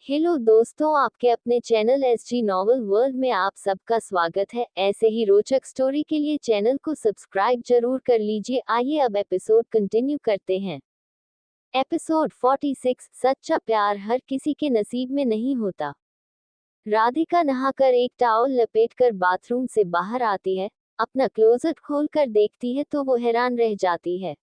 Hello दोस्तों, आपके अपने चैनल एसजी नॉवल वर्ल्ड में आप सबका स्वागत है। ऐसे ही रोचक स्टोरी के लिए चैनल को सब्सक्राइब जरूर कर लीजिए। आइए अब एपिसोड कंटिन्यू करते हैं। एपिसोड 46, सच्चा प्यार हर किसी के नसीब में नहीं होता। राधिका नहाकर एक टॉवल लपेटकर बाथरूम से बाहर आती है। अपना क्लोजेट खोलकर देखती है तो वो हैरान रह जाती है।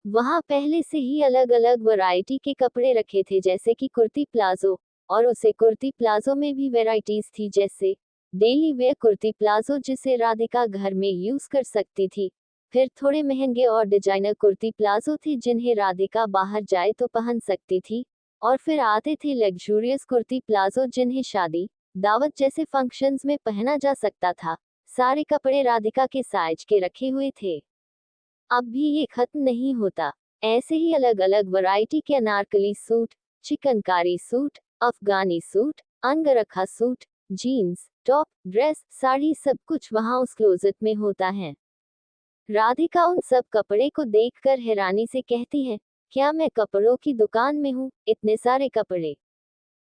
वहां पहले से ही अलग अलग वैरायटी के कपड़े रखे थे, जैसे कि कुर्ती प्लाजो, और उसे कुर्ती प्लाजो में भी वैरायटीज थी, जैसे डेली वेयर कुर्ती प्लाजो जिसे राधिका घर में यूज कर सकती थी। फिर थोड़े महंगे और डिजाइनर कुर्ती प्लाजो थे जिन्हें राधिका बाहर जाए तो पहन सकती थी। और फिर आते थे लग्जूरियस कुर्ती प्लाजो जिन्हें शादी, दावत जैसे फंक्शंस में पहना जा सकता था। सारे कपड़े राधिका के साइज के रखे हुए थे। अब भी ये खत्म नहीं होता। ऐसे ही अलग अलग वैरायटी के Anarkali suit, chikankari suit, Afghani suit, angrakha suit, jeans, top, dress, sari, सब कुछ वहां उस क्लोजेट में होता है। राधिका उन सब कपड़े को देखकर हैरानी से कहती है, क्या मैं कपड़ों की दुकान में हूँ? इतने सारे कपड़े!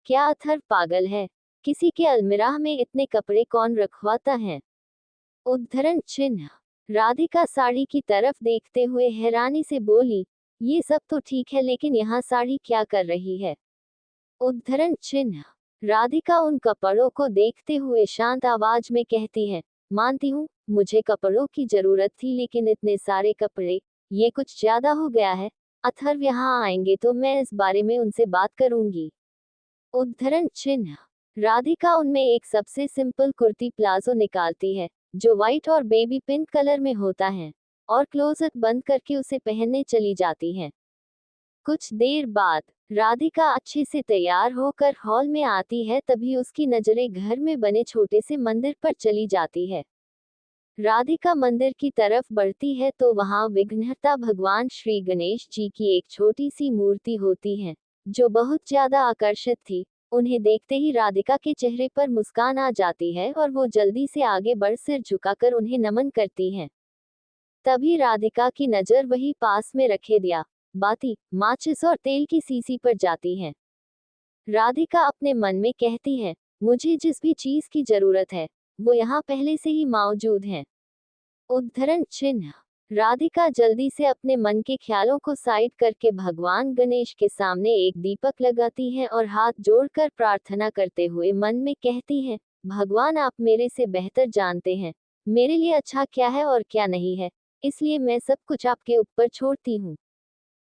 क्या अथर्व पागल है? किसी के अलमीरा में इतने कपड़े कौन रखवाता है? उद्धरण चिन्ह। राधिका साड़ी की तरफ देखते हुए हैरानी से बोली, ये सब तो ठीक है, लेकिन यहाँ साड़ी क्या कर रही है? उद्धरण चिन्ह। राधिका उन कपड़ों को देखते हुए शांत आवाज में कहती है, मानती हूँ मुझे कपड़ों की जरूरत थी, लेकिन इतने सारे कपड़े, ये कुछ ज्यादा हो गया है। अथर्व यहाँ आएंगे तो मैं इस बारे में उनसे बात करूंगी। उद्धरण चिन्ह। राधिका उनमें एक सबसे सिंपल कुर्ती प्लाजो निकालती है, जो व्हाइट और बेबी पिंक कलर में होता है, और क्लोजेट बंद करके उसे पहनने चली जाती है। कुछ देर बाद राधिका अच्छे से तैयार होकर हॉल में आती है, तभी उसकी नजरें घर में बने छोटे से मंदिर पर चली जाती है। राधिका मंदिर की तरफ बढ़ती है तो वहां विघ्नहर्ता भगवान श्री गणेश जी की एक छोटी सी मूर्ति होती है, जो बहुत ज्यादा आकर्षित थी। उन्हें देखते ही राधिका के चेहरे पर मुस्कान आ जाती है और वो जल्दी से आगे बढ़ सिर झुकाकर उन्हें नमन करती हैं। तभी राधिका की नजर वही पास में रखे दिया बाती, माचिस और तेल की सीसी पर जाती है। राधिका अपने मन में कहती है, मुझे जिस भी चीज की जरूरत है वो यहाँ पहले से ही मौजूद है। उद्धरण चिन्ह। राधिका जल्दी से अपने मन के ख्यालों को साइड करके भगवान गणेश के सामने एक दीपक लगाती है और हाथ जोड़कर प्रार्थना करते हुए मन में कहती है, भगवान आप मेरे से बेहतर जानते हैं मेरे लिए अच्छा क्या है और क्या नहीं है, इसलिए मैं सब कुछ आपके ऊपर छोड़ती हूँ।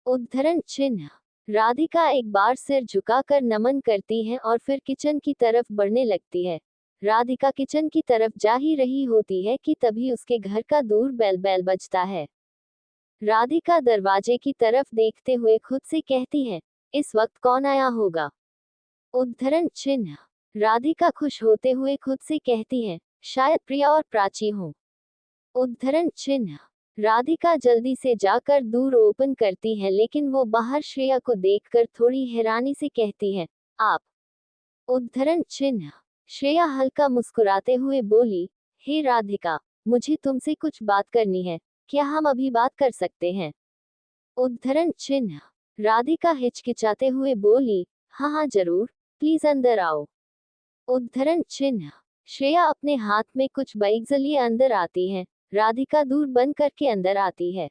उद्धरण चिन्ह। राधिका एक बार सिर झुकाकर नमन करती है और फिर किचन की तरफ बढ़ने लगती है। राधिका किचन की तरफ जा ही रही होती है कि तभी उसके घर का दूर बेल बेल बजता है। राधिका दरवाजे की तरफ देखते हुए खुद से कहती है, इस वक्त कौन आया होगा? उद्धरण चिन्ह। राधिका खुश होते हुए खुद से कहती है, शायद प्रिया और प्राची हो। उद्धरण चिन्ह। राधिका जल्दी से जाकर दूर ओपन करती है, लेकिन वो बाहर श्रेया को देखकर थोड़ी हैरानी से कहती है, आप? उद्धरण चिन्ह। श्रेया हल्का मुस्कुराते हुए बोली, हे राधिका, मुझे तुमसे कुछ बात करनी है, क्या हम अभी बात कर सकते हैं? उद्धरण चिन्ह। राधिका हिचकिचाते हुए बोली, हाँ हाँ जरूर, प्लीज अंदर आओ। उद्धरण चिन्ह। श्रेया अपने हाथ में कुछ बाइक्स लिए अंदर आती है। राधिका दूर बंद करके अंदर आती है।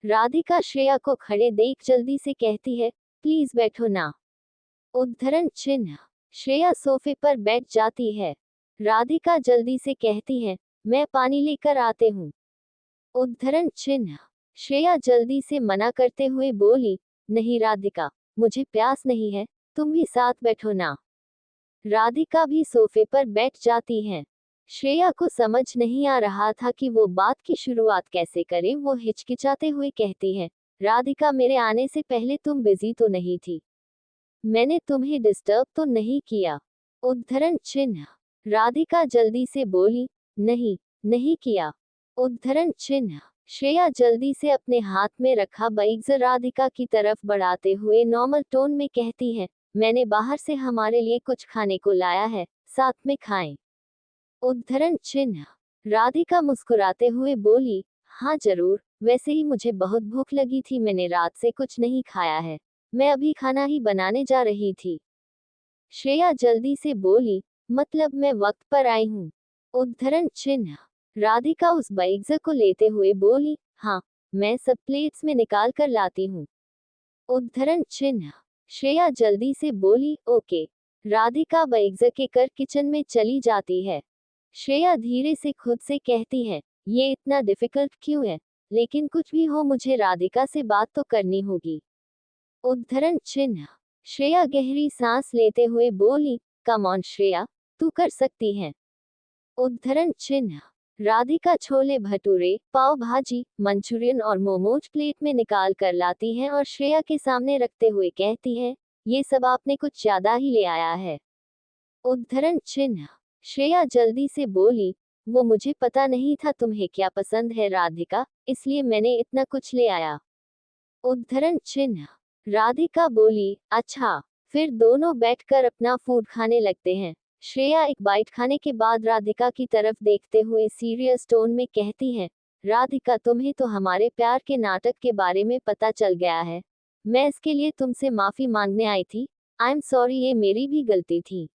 राधिका श्रेया को खड़े देख जल्दी से कहती है, प्लीज बैठो ना। उद्धरण चिन्ह। श्रेया सोफे पर बैठ जाती है। राधिका जल्दी से कहती है, मैं पानी लेकर आते हूँ। उद्धरण चिन्ह। श्रेया जल्दी से मना करते हुए बोली, नहीं राधिका, मुझे प्यास नहीं है, तुम भी साथ बैठो ना। राधिका भी सोफे पर बैठ जाती है। श्रेया को समझ नहीं आ रहा था कि वो बात की शुरुआत कैसे करे। वो हिचकिचाते हुए कहती है, राधिका मेरे आने से पहले तुम बिजी तो नहीं थी? मैंने तुम्हें डिस्टर्ब तो नहीं किया? उद्धरण चिन्ह। राधिका जल्दी से बोली, नहीं, नहीं किया। उद्धरण चिन्ह। श्रेया जल्दी से अपने हाथ में रखा बाइक्स राधिका की तरफ बढ़ाते हुए नॉर्मल टोन में कहती है, मैंने बाहर से हमारे लिए कुछ खाने को लाया है, साथ में खाएं। उद्धरण चिन्ह। राधिका मुस्कुराते हुए बोली, हाँ जरूर, वैसे ही मुझे बहुत भूख लगी थी, मैंने रात से कुछ नहीं खाया है, मैं अभी खाना ही बनाने जा रही थी। श्रेया जल्दी से बोली, मतलब मैं वक्त पर आई हूँ। उद्धरण चिन्ह। राधिका उस बाइग्ज़ को लेते हुए बोली, हाँ, मैं सब प्लेट्स में निकाल कर लाती हूँ। उद्धरण चिन्ह। श्रेया जल्दी से बोली, ओके। राधिका बाइग्ज़ के कर किचन में चली जाती है। श्रेया धीरे से खुद से कहती है, ये इतना डिफिकल्ट क्यों है, लेकिन कुछ भी हो मुझे राधिका से बात तो करनी होगी। उद्धरण चिन्ह। श्रेया गहरी सांस लेते हुए बोली, कम ऑन श्रेया, तू कर सकती है। उद्धरण चिन्ह। राधिका छोले भटूरे, पाव भाजी, मंचूरियन और मोमोज प्लेट में निकाल कर लाती है और श्रेया के सामने रखते हुए कहती है, ये सब आपने कुछ ज्यादा ही ले आया है। उद्धरण चिन्ह। श्रेया जल्दी से बोली, वो मुझे पता नहीं था तुम्हें क्या पसंद है राधिका, इसलिए मैंने इतना कुछ ले आया। उद्धरण चिन्ह। राधिका बोली, अच्छा। फिर दोनों बैठकर अपना फूड खाने लगते हैं। श्रेया एक बाइट खाने के बाद राधिका की तरफ देखते हुए सीरियस टोन में कहती है, राधिका तुम्हें तो हमारे प्यार के नाटक के बारे में पता चल गया है। मैं इसके लिए तुमसे माफी मांगने आई थी। आई एम सॉरी, ये मेरी भी गलती थी।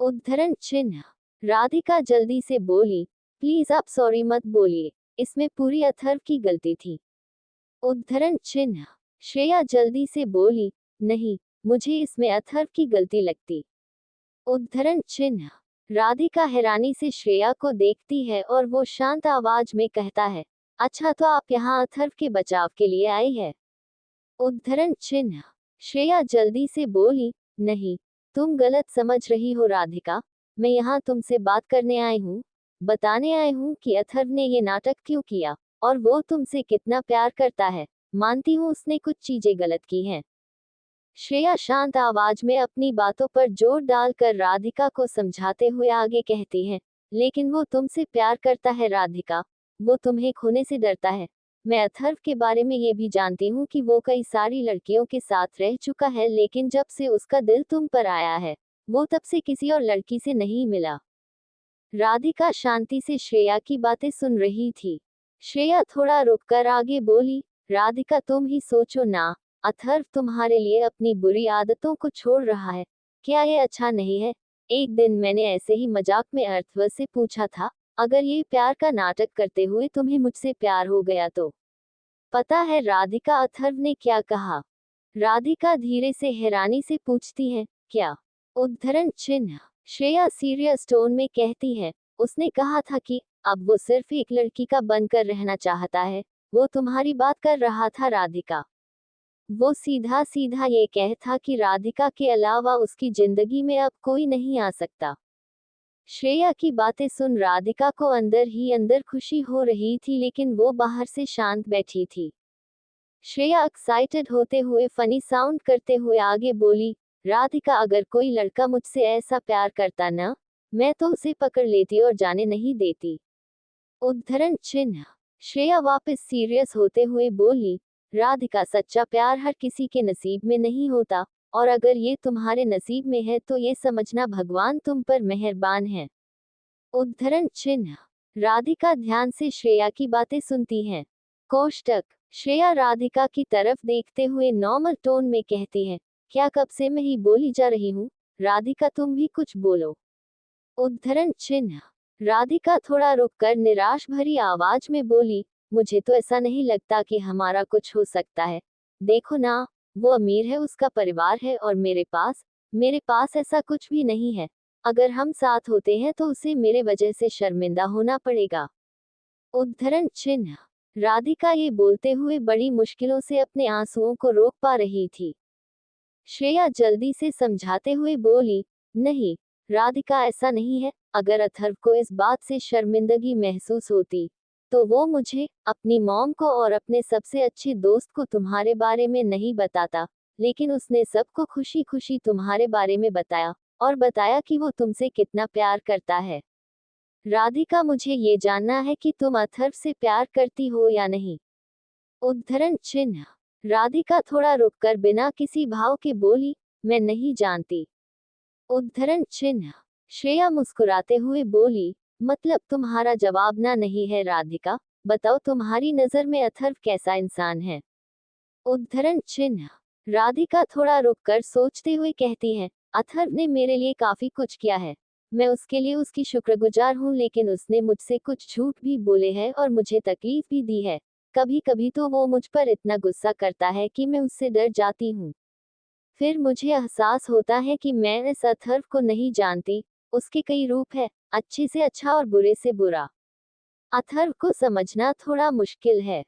उद्धरण चिन्ह। राधिका जल्दी से बोली, प्लीज आप सॉरी मत बोलिए, इसमें पूरी अथर्व की गलती थी। उद्धरण चिन्ह। श्रेया जल्दी से बोली, नहीं, मुझे इसमें अथर्व की गलती लगती। उद्धरण चिन्ह। राधिका हैरानी से श्रेया को देखती है और वो शांत आवाज में कहता है, अच्छा तो आप यहाँ अथर्व के बचाव के लिए आई है। उद्धरण चिन्ह। श्रेया जल्दी से बोली, नहीं, तुम गलत समझ रही हो राधिका, मैं यहाँ तुमसे बात करने आई हूँ, बताने आई हूँ कि अथर्व ने ये नाटक क्यों किया, और वो तुमसे कितना प्यार करता है। मानती हूँ उसने कुछ चीजें गलत की हैं। श्रेया शांत आवाज में अपनी बातों पर जोर डालकर राधिका को समझाते हुए आगे कहती है, लेकिन वो तुमसे प्यार करता है राधिका, वो तुम्हें खोने से डरता है। मैं अथर्व के बारे में ये भी जानती हूँ कि वो कई सारी लड़कियों के साथ रह चुका है, लेकिन जब से उसका दिल तुम पर आया है, वो तब से किसी और लड़की से नहीं मिला। राधिका शांति से श्रेया की बातें सुन रही थी। श्रेया थोड़ा रुककर आगे बोली, राधिका तुम ही सोचो ना, अथर्व तुम्हारे लिए अपनी बुरी आदतों को छोड़ रहा है, क्या ये अच्छा नहीं है? एक दिन मैंने ऐसे ही मजाक में अथर्व से पूछा था, अगर ये प्यार का नाटक करते हुए तुम्हें मुझसे प्यार हो गया तो? पता है राधिका अथर्व ने क्या कहा? राधिका धीरे से हैरानी से पूछती है, क्या? उद्धरण चिन्ह। श्रेया सीरियस टोन में कहती है, उसने कहा था कि अब वो सिर्फ एक लड़की का बनकर रहना चाहता है। वो तुम्हारी बात कर रहा था राधिका। वो सीधा सीधा ये कह था कि राधिका के अलावा उसकी जिंदगी में अब कोई नहीं आ सकता। श्रेया की बातें सुन राधिका को अंदर ही अंदर खुशी हो रही थी, लेकिन वो बाहर से शांत बैठी थी। श्रेया एक्साइटेड होते हुए फनी साउंड करते हुए आगे बोली, राधिका अगर कोई लड़का मुझसे ऐसा प्यार करता ना, मैं तो उसे पकड़ लेती और जाने नहीं देती। उद्धरण चिन्ह। श्रेया वापस सीरियस होते हुए बोली, राधिका सच्चा प्यार हर किसी के नसीब में नहीं होता, और अगर ये तुम्हारे नसीब में है तो ये समझना भगवान तुम पर मेहरबान है। उद्धरण चिन्ह। राधिका ध्यान से श्रेया की बातें सुनती है। कोष्टक। श्रेया राधिका की तरफ देखते हुए नॉर्मल टोन में कहती है, क्या कब से मैं ही बोली जा रही हूँ, राधिका तुम भी कुछ बोलो। उद्धरण चिन्ह। राधिका थोड़ा रुककर निराश भरी आवाज में बोली, मुझे तो ऐसा नहीं लगता कि हमारा कुछ हो सकता है। देखो ना, वो अमीर है, उसका परिवार है, और मेरे पास ऐसा कुछ भी नहीं है। अगर हम साथ होते हैं तो उसे मेरे वजह से शर्मिंदा होना पड़ेगा। उद्धरण चिन्ह। राधिका ये बोलते हुए बड़ी मुश्किलों से अपने आंसुओं को रोक पा रही थी। श्रेया जल्दी से समझाते हुए बोली, नहीं राधिका, ऐसा नहीं है। अगर अथर्व को इस बात से शर्मिंदगी महसूस होती, तो वो मुझे, अपनी मॉम को और अपने सबसे अच्छे दोस्त को तुम्हारे बारे में नहीं बताता, लेकिन उसने सबको खुशी खुशी तुम्हारे बारे में बताया, और बताया कि वो तुमसे कितना प्यार करता है। राधिका, मुझे ये जानना है कि तुम अथर्व से प्यार करती हो या नहीं। उद्धरण चिन्ह। राधिका थोड़ा रुककर बिना किसी भाव के बोली, मैं नहीं जानती। उद्धरण चिन्ह। श्रेया मुस्कुराते हुए बोली, मतलब तुम्हारा जवाब ना नहीं है राधिका, बताओ तुम्हारी नजर में अथर्व कैसा इंसान है? उद्धरण चिन्ह। राधिका थोड़ा रुककर सोचते हुए कहती है, अथर्व ने मेरे लिए काफी कुछ किया है। मैं उसके लिए उसकी शुक्रगुजार हूँ, लेकिन उसने मुझसे कुछ झूठ भी बोले हैं और मुझे तकलीफ भी दी है। कभी कभी तो वो मुझ पर इतना गुस्सा करता है कि मैं उससे डर जाती हूँ। फिर मुझे एहसास होता है कि मैं इस अथर्व को नहीं जानती। उसके कई रूप है, अच्छे से अच्छा और बुरे से बुरा। अथर्व को समझना थोड़ा मुश्किल है।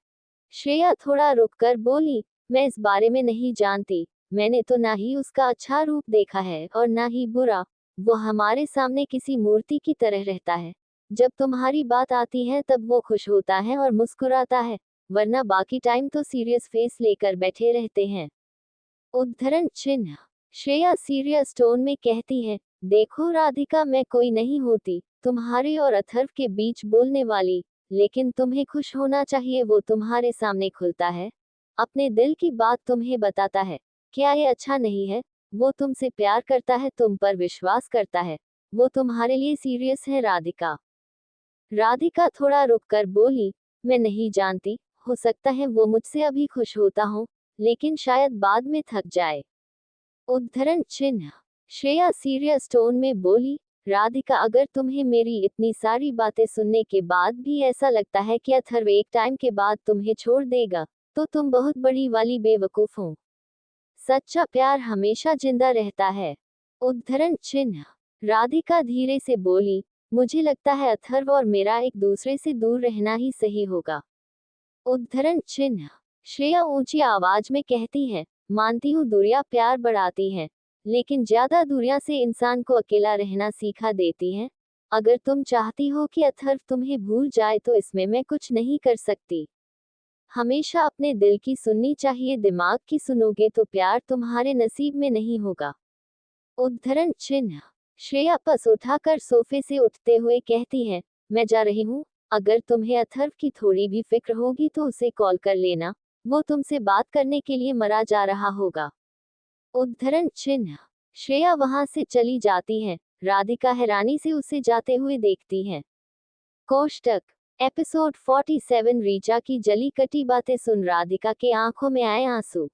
श्रेया थोड़ा रुककर बोली, मैं इस बारे में नहीं जानती। मैंने तो ना ही उसका अच्छा रूप देखा है और ना ही बुरा। वो हमारे सामने किसी मूर्ति की तरह रहता है। जब तुम्हारी बात आती है तब वो खुश होता है और मुस्कुराता है, वरना बाकी टाइम तो सीरियस फेस लेकर बैठे रहते हैं। उद्धरण चिन्ह। श्रेया सीरियस टोन में कहती है, देखो राधिका, मैं कोई नहीं होती तुम्हारे और अथर्व के बीच बोलने वाली, लेकिन तुम्हें खुश होना चाहिए। वो तुम्हारे सामने खुलता है, अपने दिल की बात तुम्हें बताता है। क्या ये अच्छा नहीं है? वो तुमसे प्यार करता है, तुम पर विश्वास करता है। वो तुम्हारे लिए सीरियस है राधिका। राधिका थोड़ा रुककर बोली, मैं नहीं जानती, हो सकता है वो मुझसे अभी खुश होता हो, लेकिन शायद बाद में थक जाए। उद्धरण चिन्ह। श्रेया सीरियस टोन में बोली, राधिका, अगर तुम्हें मेरी इतनी सारी बातें सुनने के बाद भी ऐसा लगता है कि अथर्व एक टाइम के बाद तुम्हें छोड़ देगा, तो तुम बहुत बड़ी वाली बेवकूफ हो। सच्चा प्यार हमेशा जिंदा रहता है। उद्धरण चिन्ह। राधिका धीरे से बोली, मुझे लगता है अथर्व और मेरा एक दूसरे से दूर रहना ही सही होगा। उद्धरण चिन्ह। श्रेया ऊंची आवाज में कहती है, मानती हूँ दूरियां प्यार बढ़ाती हैं, लेकिन ज्यादा दूरियां से इंसान को अकेला रहना सीखा देती हैं। अगर तुम चाहती हो कि अथर्व तुम्हें भूल जाए तो इसमें मैं कुछ नहीं कर सकती। हमेशा अपने दिल की सुननी चाहिए, दिमाग की सुनोगे तो प्यार तुम्हारे नसीब में नहीं होगा। उद्धरण चिन्ह। श्रेया पस उठाकर सोफे से उठते हुए कहती है, मैं जा रही हूँ। अगर तुम्हें अथर्व की थोड़ी भी फिक्र होगी तो उसे कॉल कर लेना, वो तुमसे बात करने के लिए मरा जा रहा होगा। उद्धरण चिन्ह। श्रेया वहां से चली जाती है। राधिका हैरानी से उसे जाते हुए देखती है। कोष्टक। एपिसोड 47। रीचा की जली कटी बातें सुन राधिका के आंखों में आए आंसू।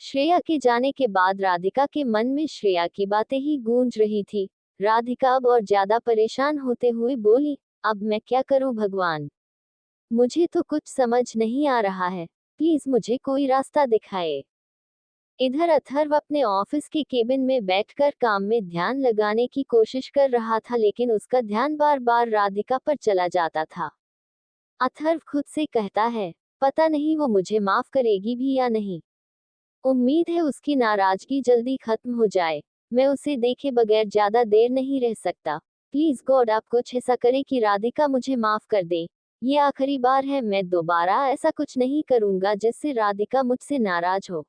श्रेया के जाने के बाद राधिका के मन में श्रेया की बातें ही गूंज रही थी। राधिका अब और ज्यादा परेशान होते हुए बोली, अब मैं क्या करूं भगवान, मुझे तो कुछ समझ नहीं आ रहा है, प्लीज मुझे कोई रास्ता दिखाए। इधर अथर्व अपने ऑफिस के केबिन में बैठकर काम में ध्यान लगाने की कोशिश कर रहा था, लेकिन उसका ध्यान बार बार राधिका पर चला जाता था। अथर्व खुद से कहता है, पता नहीं वो मुझे माफ करेगी भी या नहीं। उम्मीद है उसकी नाराजगी जल्दी खत्म हो जाए। मैं उसे देखे बगैर ज्यादा देर नहीं रह सकता। प्लीज गॉड, आप कुछ ऐसा करें कि राधिका मुझे माफ कर दे। ये आखिरी बार है, मैं दोबारा ऐसा कुछ नहीं करूंगा जिससे राधिका मुझसे नाराज हो।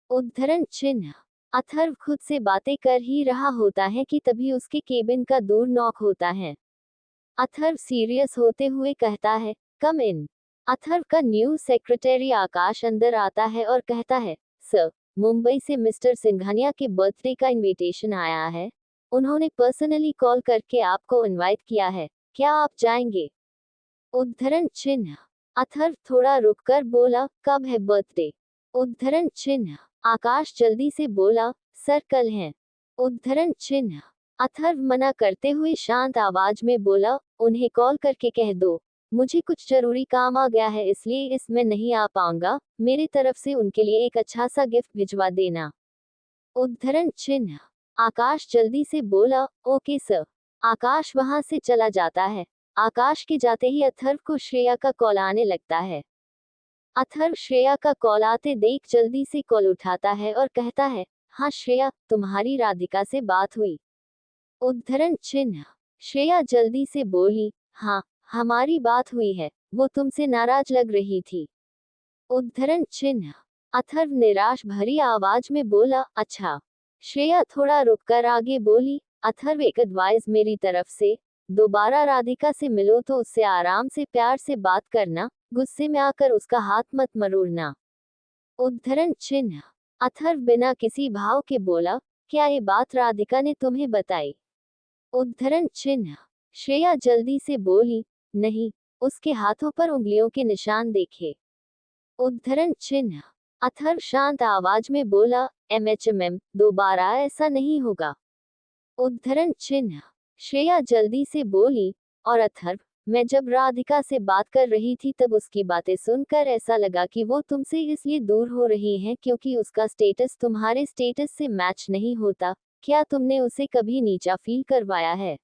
उद्धरण चिन्ह। अथर्व खुद से बातें कर ही रहा होता है कि तभी उसके केबिन का दूर नॉक होता है। अथर्व सीरियस होते हुए कहता है, कम इन। अथर्व का न्यू सेक्रेटरी आकाश अंदर आता है और कहता है, सर, मुंबई से मिस्टर सिंघानिया के बर्थडे का इनविटेशन आया है। उन्होंने पर्सनली कॉल करके आपको इनवाइट किया है, क्या आप जाएंगे? उद्धरण चिन्ह। अथर्व थोड़ा रुककर बोला, कब है बर्थडे? उद्धरण चिन्ह। आकाश जल्दी से बोला, सर कल है। उद्धरण चिन्ह। अथर्व मना करते हुए शांत आवाज में बोला, उन्हें कॉल करके कह दो, मुझे कुछ जरूरी काम आ गया है इसलिए इसमें नहीं आ पाऊंगा। मेरी तरफ से उनके लिए एक अच्छा सा गिफ्ट भिजवा देना। उद्धरण चिन्ह। आकाश जल्दी से बोला, ओके सर। आकाश वहां से चला जाता है। आकाश के जाते ही अथर्व को श्रेया का कॉल आने लगता है। अथर्व श्रेया का कॉल आते देख जल्दी से कॉल उठाता है और कहता है, हाँ श्रेया, तुम्हारी राधिका से बात हुई? उद्धरण चिन्ह। श्रेया जल्दी से बोली, हाँ, हमारी बात हुई है, वो तुमसे नाराज लग रही थी। उद्धरण चिन्ह। अथर्व निराश भरी आवाज में बोला, अच्छा। श्रेया थोड़ा रुककर आगे बोली, अथर्व एक एडवाइस मेरी तरफ से, दोबारा राधिका से मिलो तो उससे आराम से प्यार से बात करना, गुस्से में आकर उसका हाथ मत मरोड़ना। उद्धरण चिन्ह। अथर्व बिना किसी भाव के बोला, क्या ये बात राधिका ने तुम्हें बताई? उद्धरण चिन्ह। श्रेया जल्दी से बोली, नहीं, उसके हाथों पर उंगलियों के निशान देखे। उद्धरण चिन्ह। अथर्व शांत आवाज में बोला, एमएचएमएम, दोबारा ऐसा नहीं होगा। उद्धरण चिन्ह। श्रेया जल्दी से बोली, और अथर्व, मैं जब राधिका से बात कर रही थी तब उसकी बातें सुनकर ऐसा लगा कि वो तुमसे इसलिए दूर हो रही हैं क्योंकि उसका स्टेटस तुम्हारे स्टेटस से मैच नहीं होता। क्या तुमने उसे कभी नीचा फील करवाया है?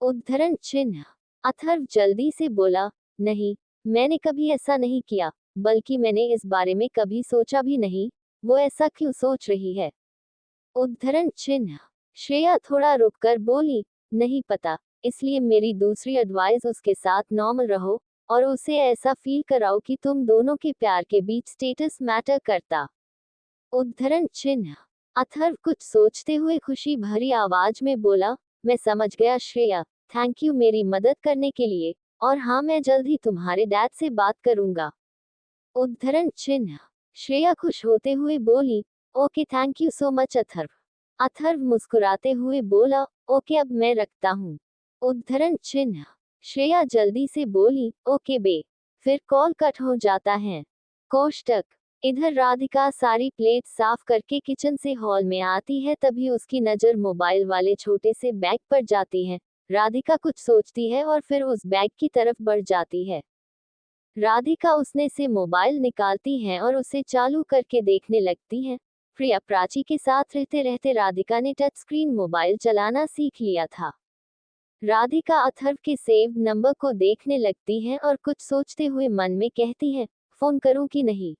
उद्धरण चिन्ह। अथर्व जल्दी से बोला, नहीं, मैंने कभी ऐसा नहीं किया, बल्कि मैंने इस बारे में कभी सोचा भी नहीं। वो ऐसा क्यों सोच रही है? उद्धरण चिन्ह। श्रेया थोड़ा रुककर बोली, नहीं पता, इसलिए मेरी दूसरी एडवाइस उसके साथ नॉर्मल रहो और उसे ऐसा फील कराओ कि तुम दोनों के प्यार के बीच स्टेटस मैटर करता। उद्धरण चिन्ह। अथर्व कुछ सोचते हुए खुशी भरी आवाज में बोला, मैं समझ गया श्रेया, थैंक यू मेरी मदद करने के लिए, और हाँ, मैं जल्द ही तुम्हारे डैड से बात करूंगा। उद्धरण चिन्ह। श्रेया खुश होते हुए बोली, okay, thank you so much Atharva. Atharva मुस्कुराते हुए बोला, ओके, अब मैं रखता हूँ। उद्धरण चिन्ह। श्रेया जल्दी से बोली, ओके बे। फिर कॉल कट हो जाता है। कोष्टक। इधर राधिका सारी प्लेट साफ करके किचन से हॉल में आती है, तभी उसकी नजर मोबाइल वाले छोटे से बैग पर जाती है। राधिका कुछ सोचती है और फिर उस बैग की तरफ बढ़ जाती है। राधिका उसने से मोबाइल निकालती है और उसे चालू करके देखने लगती है। प्रिया प्राची के साथ रहते रहते राधिका ने टच स्क्रीन मोबाइल चलाना सीख लिया था। राधिका अथर्व के सेव्ड नंबर को देखने लगती है और कुछ सोचते हुए मन में कहती है, फोन करूं कि नहीं?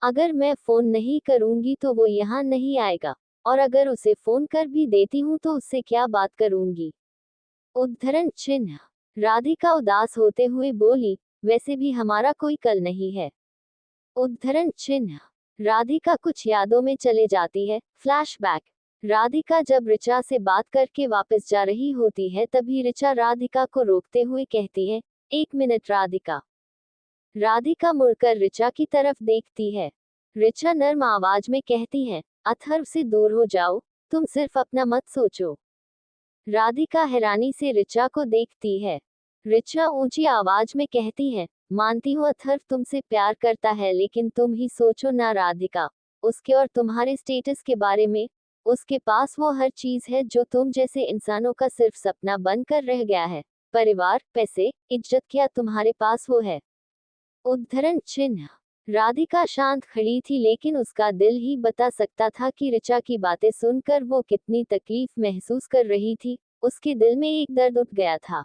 अगर मैं फोन नहीं करूंगी तो वो यहाँ नहीं आएगा, और अगर उसे फोन कर भी देती हूँ तो उससे क्या बात करूंगी? उद्धरण चिन्ह। राधिका उदास होते हुए बोली, वैसे भी हमारा कोई कल नहीं है। उद्धरण चिन्ह। राधिका कुछ यादों में चले जाती है। फ्लैशबैक। राधिका जब ऋचा से बात करके वापस जा रही होती है तभी ऋचा राधिका को रोकते हुए कहती है, एक मिनट राधिका। राधिका मुड़कर ऋचा की तरफ देखती है। ऋचा नर्म आवाज में कहती है, अथर्व से दूर हो जाओ, तुम सिर्फ अपना मत सोचो। राधिका हैरानी से ऋचा को देखती है। ऋचा ऊंची आवाज में कहती है, मानती हूँ अथर्व तुमसे प्यार करता है, लेकिन तुम ही सोचो ना राधिका, उसके और तुम्हारे स्टेटस के बारे में। उसके पास वो हर चीज है जो तुम जैसे इंसानों का सिर्फ सपना बनकर रह गया है। परिवार, पैसे, इज्जत, क्या तुम्हारे पास वो है? उद्धरण चिन्ह। राधिका शांत खड़ी थी, लेकिन उसका दिल ही बता सकता था कि ऋचा की बातें सुनकर वो कितनी तकलीफ महसूस कर रही थी। उसके दिल में एक दर्द उठ गया था।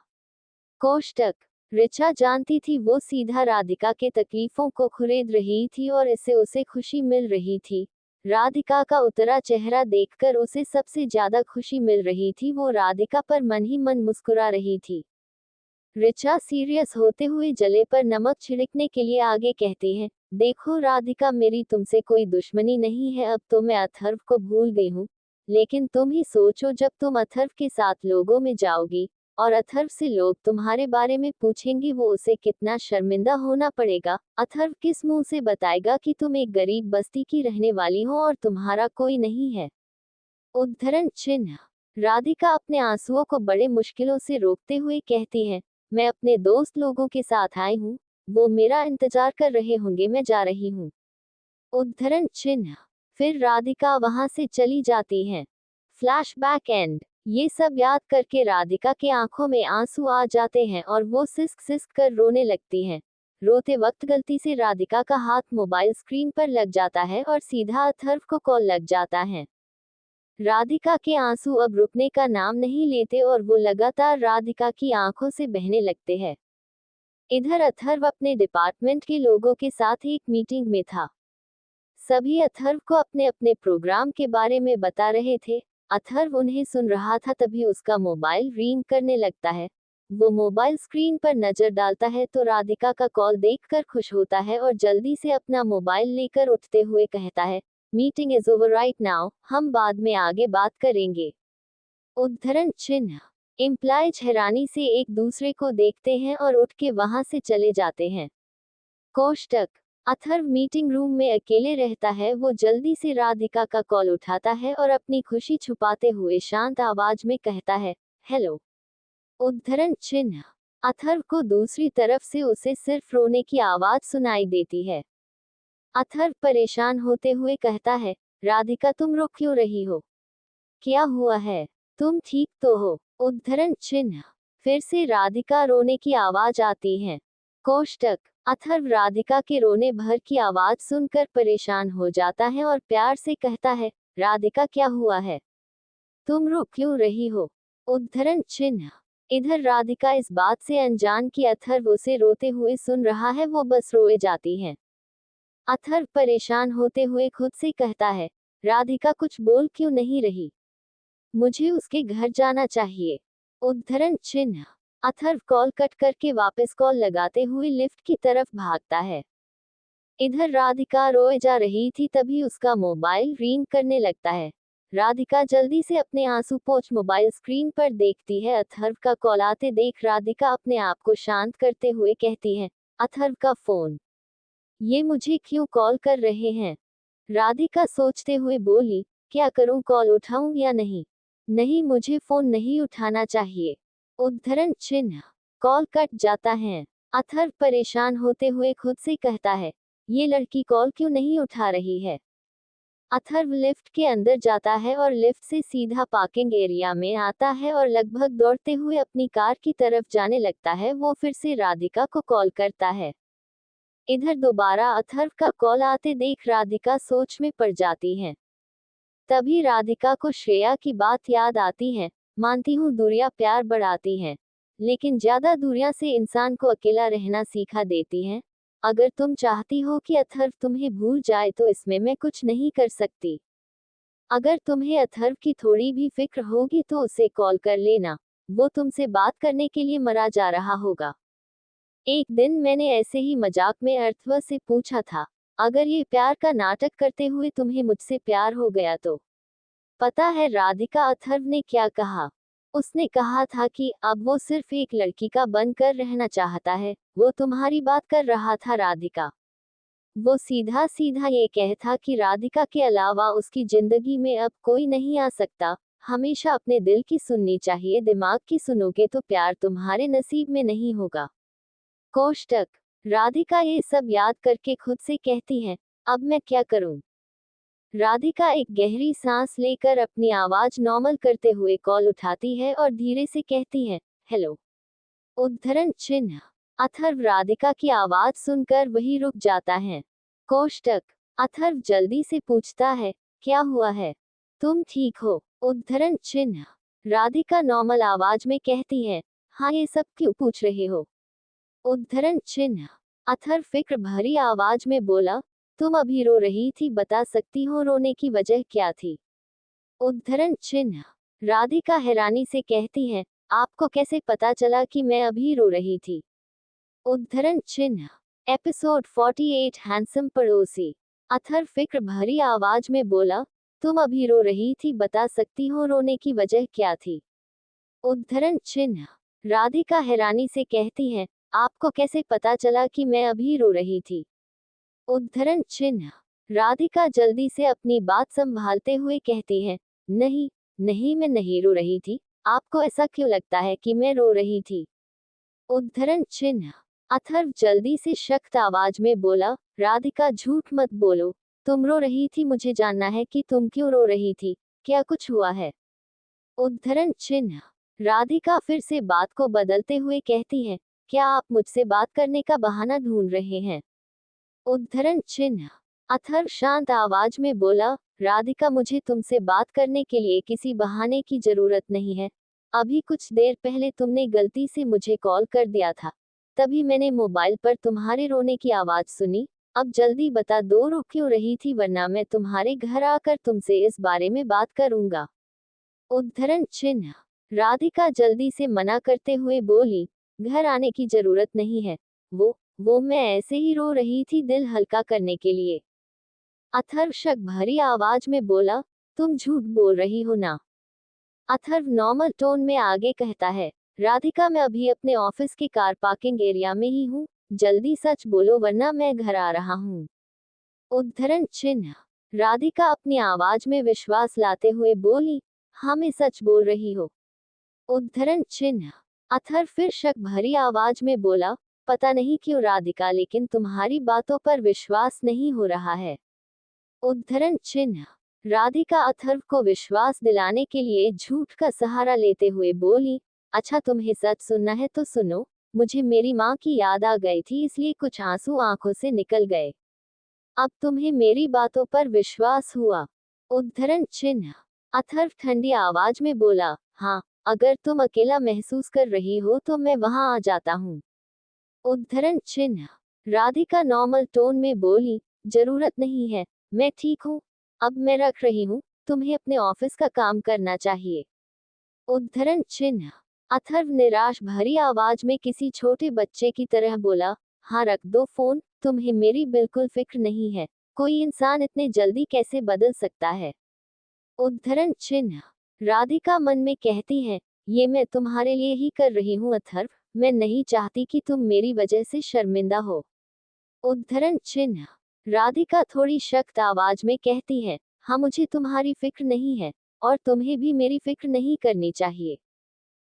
कोष्टक। ऋचा जानती थी वो सीधा राधिका के तकलीफों को खुरेद रही थी और इससे उसे खुशी मिल रही थी। राधिका का उतरा चेहरा देखकर उसे सबसे ज्यादा खुशी मिल रही थी। वो राधिका पर मन ही मन मुस्कुरा रही थी। ऋचा सीरियस होते हुए जले पर नमक छिड़कने के लिए आगे कहती है, देखो राधिका, मेरी तुमसे कोई दुश्मनी नहीं है, अब तो मैं अथर्व को भूल गई हूँ। लेकिन तुम ही सोचो, जब तुम अथर्व के साथ लोगों में जाओगी और अथर्व से लोग तुम्हारे बारे में पूछेंगे, वो उसे कितना शर्मिंदा होना पड़ेगा। अथर्व किस मुंह से बताएगा कि तुम एक गरीब बस्ती की रहने वाली हो और तुम्हारा कोई नहीं है? उद्धरण चिन्ह। राधिका अपने आंसुओं को बड़े मुश्किलों से रोकते हुए कहती है, मैं अपने दोस्त लोगों के साथ आई हूँ, वो मेरा इंतजार कर रहे होंगे, मैं जा रही हूँ। उद्धरण चिन्ह। फिर राधिका वहां से चली जाती है। Flashback and. ये सब याद करके राधिका के आंखों में आंसू आ जाते हैं और वो सिसक सिसक कर रोने लगती हैं। रोते वक्त गलती से राधिका का हाथ मोबाइल स्क्रीन पर लग जाता है और सीधा अथर्व को कॉल लग जाता है। राधिका के आंसू अब रुकने का नाम नहीं लेते और वो लगातार राधिका की आंखों से बहने लगते हैं। इधर अथर्व अपने डिपार्टमेंट के लोगों के साथ एक मीटिंग में था। सभी अथर्व को अपने अपने प्रोग्राम के बारे में बता रहे थे। अथर्व उन्हें सुन रहा था, तभी उसका मोबाइल रिंग करने लगता है। वो मोबाइल स्क्रीन पर नजर डालता है तो राधिका का कॉल देखकर खुश होता है और जल्दी से अपना मोबाइल लेकर उठते हुए कहता है, meeting is over right now, हम बाद में आगे बात करेंगे। उद्धरण चिन्ह। इम्प्लाइज हैरानी से एक दूसरे को देखते हैं और उठ के वहां से चले जाते हैं। कोष्टक। अथर्व मीटिंग रूम में अकेले रहता है। वो जल्दी से राधिका का कॉल उठाता है और अपनी खुशी छुपाते हुए शांत आवाज में कहता है, हेलो। उद्धरण चिन्ह। अथर्व को दूसरी तरफ से उसे सिर्फ रोने की आवाज सुनाई देती है। अथर्व परेशान होते हुए कहता है, राधिका तुम रो क्यों रही हो? क्या हुआ है? तुम ठीक तो हो? उद्धरण चिन्ह। फिर से राधिका रोने की आवाज आती है। कोष्टक। अथर्व राधिका के रोने भर की आवाज सुनकर परेशान हो जाता है और प्यार से कहता है, राधिका क्या हुआ है? तुम रो क्यों रही हो? उद्धरण चिन्ह। इधर राधिका इस बात से अनजान कि अथर्व उसे रोते हुए सुन रहा है, वो बस रोए जाती है। अथर्व परेशान होते हुए खुद से कहता है, राधिका कुछ बोल क्यों नहीं रही? मुझे उसके घर जाना चाहिए। उद्धरण चिन्ह। अथर्व कॉल कट करके वापस कॉल लगाते हुए लिफ्ट की तरफ भागता है। इधर राधिका रोए जा रही थी, तभी उसका मोबाइल रिंग करने लगता है। राधिका जल्दी से अपने आंसू पोंछ मोबाइल स्क्रीन पर देखती है। अथर्व का कॉल आते देख राधिका अपने आप को शांत करते हुए कहती है, अथर्व का फोन। ये मुझे क्यों कॉल कर रहे हैं? राधिका सोचते हुए बोली, क्या करूं, कॉल उठाऊं या नहीं? नहीं, मुझे फोन नहीं उठाना चाहिए। उद्धरण चिन्ह। कॉल कट जाता है। अथर्व परेशान होते हुए खुद से कहता है, ये लड़की कॉल क्यों नहीं उठा रही है? अथर्व लिफ्ट के अंदर जाता है और लिफ्ट से सीधा पार्किंग एरिया में आता है और लगभग दौड़ते हुए अपनी कार की तरफ जाने लगता है। वो फिर से राधिका को कॉल करता है। इधर दोबारा अथर्व का कॉल आते देख राधिका सोच में पड़ जाती है। तभी राधिका को श्रेया की बात याद आती है। मानती हूँ दूरियां प्यार बढ़ाती हैं, लेकिन ज्यादा दूरियां से इंसान को अकेला रहना सीखा देती हैं। अगर तुम चाहती हो कि अथर्व तुम्हें भूल जाए तो इसमें मैं कुछ नहीं कर सकती। अगर तुम्हें अथर्व की थोड़ी भी फिक्र होगी तो उसे कॉल कर लेना, वो तुमसे बात करने के लिए मरा जा रहा होगा। एक दिन मैंने ऐसे ही मजाक में अथर्व से पूछा था, अगर ये प्यार का नाटक करते हुए तुम्हें मुझसे प्यार हो गया तो? पता है राधिका अथर्व ने क्या कहा? उसने कहा था कि अब वो सिर्फ एक लड़की का बनकर रहना चाहता है। वो तुम्हारी बात कर रहा था राधिका। वो सीधा सीधा ये कहता कि राधिका के अलावा उसकी जिंदगी में अब कोई नहीं आ सकता। हमेशा अपने दिल की सुननी चाहिए, दिमाग की सुनोगे तो प्यार तुम्हारे नसीब में नहीं होगा। कोष्टक। राधिका ये सब याद करके खुद से कहती है, अब मैं क्या करूं? राधिका एक गहरी सांस लेकर अपनी आवाज नॉर्मल करते हुए कॉल उठाती है और धीरे से कहती है, हेलो। उद्धरण चिन्ह। अथर्व राधिका की आवाज सुनकर वही रुक जाता है। कोष्टक। अथर्व जल्दी से पूछता है, क्या हुआ है? तुम ठीक हो? उद्धरण चिन्ह। राधिका नॉर्मल आवाज में कहती है, हाँ, ये सब क्यों पूछ रहे हो? उद्धरण चिन्ह। अथर्व फिक्र भरी आवाज में बोला, तुम अभी रो रही थी, बता सकती हो रोने की वजह क्या थी? उद्धरण चिन्ह। राधिका हैरानी से कहती है, आपको कैसे पता चला कि मैं अभी रो रही थी? उद्धरण चिन्ह। एपिसोड 48 हैंडसम पड़ोसी। अथर्व फिक्र भरी आवाज में बोला, तुम अभी रो रही थी, बता सकती हो रोने की वजह क्या थी? उद्धरण चिन्ह। राधिका हैरानी से कहती है, आपको कैसे पता चला कि मैं अभी रो रही थी? उद्धरण चिन्ह। राधिका जल्दी से अपनी बात संभालते हुए कहती है, नहीं, नहीं, मैं नहीं रो रही थी। आपको ऐसा क्यों लगता है कि मैं रो रही थी? उद्धरण चिन्ह। अथर्व जल्दी से सख्त आवाज में बोला, राधिका झूठ मत बोलो। तुम रो रही थी, मुझे जानना है कि तुम क्यों रो रही थी। क्या कुछ हुआ है? उद्धरण चिन्ह। राधिका फिर से बात को बदलते हुए कहती है, क्या आप मुझसे बात करने का बहाना ढूंढ रहे हैं? उद्धरण चिन्ह। अथर्व शांत आवाज में बोला, राधिका मुझे तुमसे बात करने के लिए किसी बहाने की जरूरत नहीं है। अभी कुछ देर पहले तुमने गलती से मुझे कॉल कर दिया था, तभी मैंने मोबाइल पर तुम्हारे रोने की आवाज सुनी। अब जल्दी बता दो, रो क्यों रही थी, वरना मैं तुम्हारे घर आकर तुमसे इस बारे में बात करूंगा। उद्धरण चिन्ह। राधिका जल्दी से मना करते हुए बोली, घर आने की जरूरत नहीं है। वो मैं ऐसे ही रो रही थी, दिल हल्का करने के लिए। अथर्व शक भरी आवाज में बोला, तुम झूठ बोल रही हो ना? अथर्व नॉर्मल टोन में आगे कहता है, राधिका मैं अभी अपने ऑफिस की कार पार्किंग एरिया में ही हूँ। जल्दी सच बोलो वरना मैं घर आ रहा हूँ। उद्धरण चिन्ह। राधिका अपनी आवाज में विश्वास लाते हुए बोली, हाँ, मैं सच बोल रही हो। उद्धरण चिन्ह। अथर्व फिर शक भरी आवाज में बोला, पता नहीं क्यों राधिका, लेकिन तुम्हारी बातों पर विश्वास नहीं हो रहा है। उद्धरण चिन्ह। राधिका अथर्व को विश्वास दिलाने के लिए झूठ का सहारा लेते हुए बोली, अच्छा तुम्हें सच सुनना है तो सुनो, मुझे मेरी माँ की याद आ गई थी, इसलिए कुछ आंसू आंखों से निकल गए। अब तुम्हें मेरी बातों पर विश्वास हुआ। उद्धरण चिन्ह। अथर्व ठंडी आवाज में बोला, हाँ, अगर तुम अकेला महसूस कर रही हो तो मैं वहां आ जाता हूँ। उद्धरण चिन्ह। राधिका नॉर्मल टोन में बोली, जरूरत नहीं है, मैं ठीक हूँ, अब मैं रख रही हूँ, तुम्हें अपने ऑफिस का काम करना चाहिए। उद्धरण चिन्ह। अथर्व निराश भरी आवाज में किसी छोटे बच्चे की तरह बोला, हाँ रख दो फोन, तुम्हें मेरी बिल्कुल फिक्र नहीं है, कोई इंसान इतने जल्दी कैसे बदल सकता है। उद्धरण चिन्ह। राधिका मन में कहती है, ये मैं तुम्हारे लिए ही कर रही हूँ अथर्व, मैं नहीं चाहती कि तुम मेरी वजह से शर्मिंदा हो। उद्धरण चिन्ह। राधिका थोड़ी सख्त आवाज में कहती है, हाँ मुझे तुम्हारी फिक्र नहीं है, और तुम्हें भी मेरी फिक्र नहीं करनी चाहिए।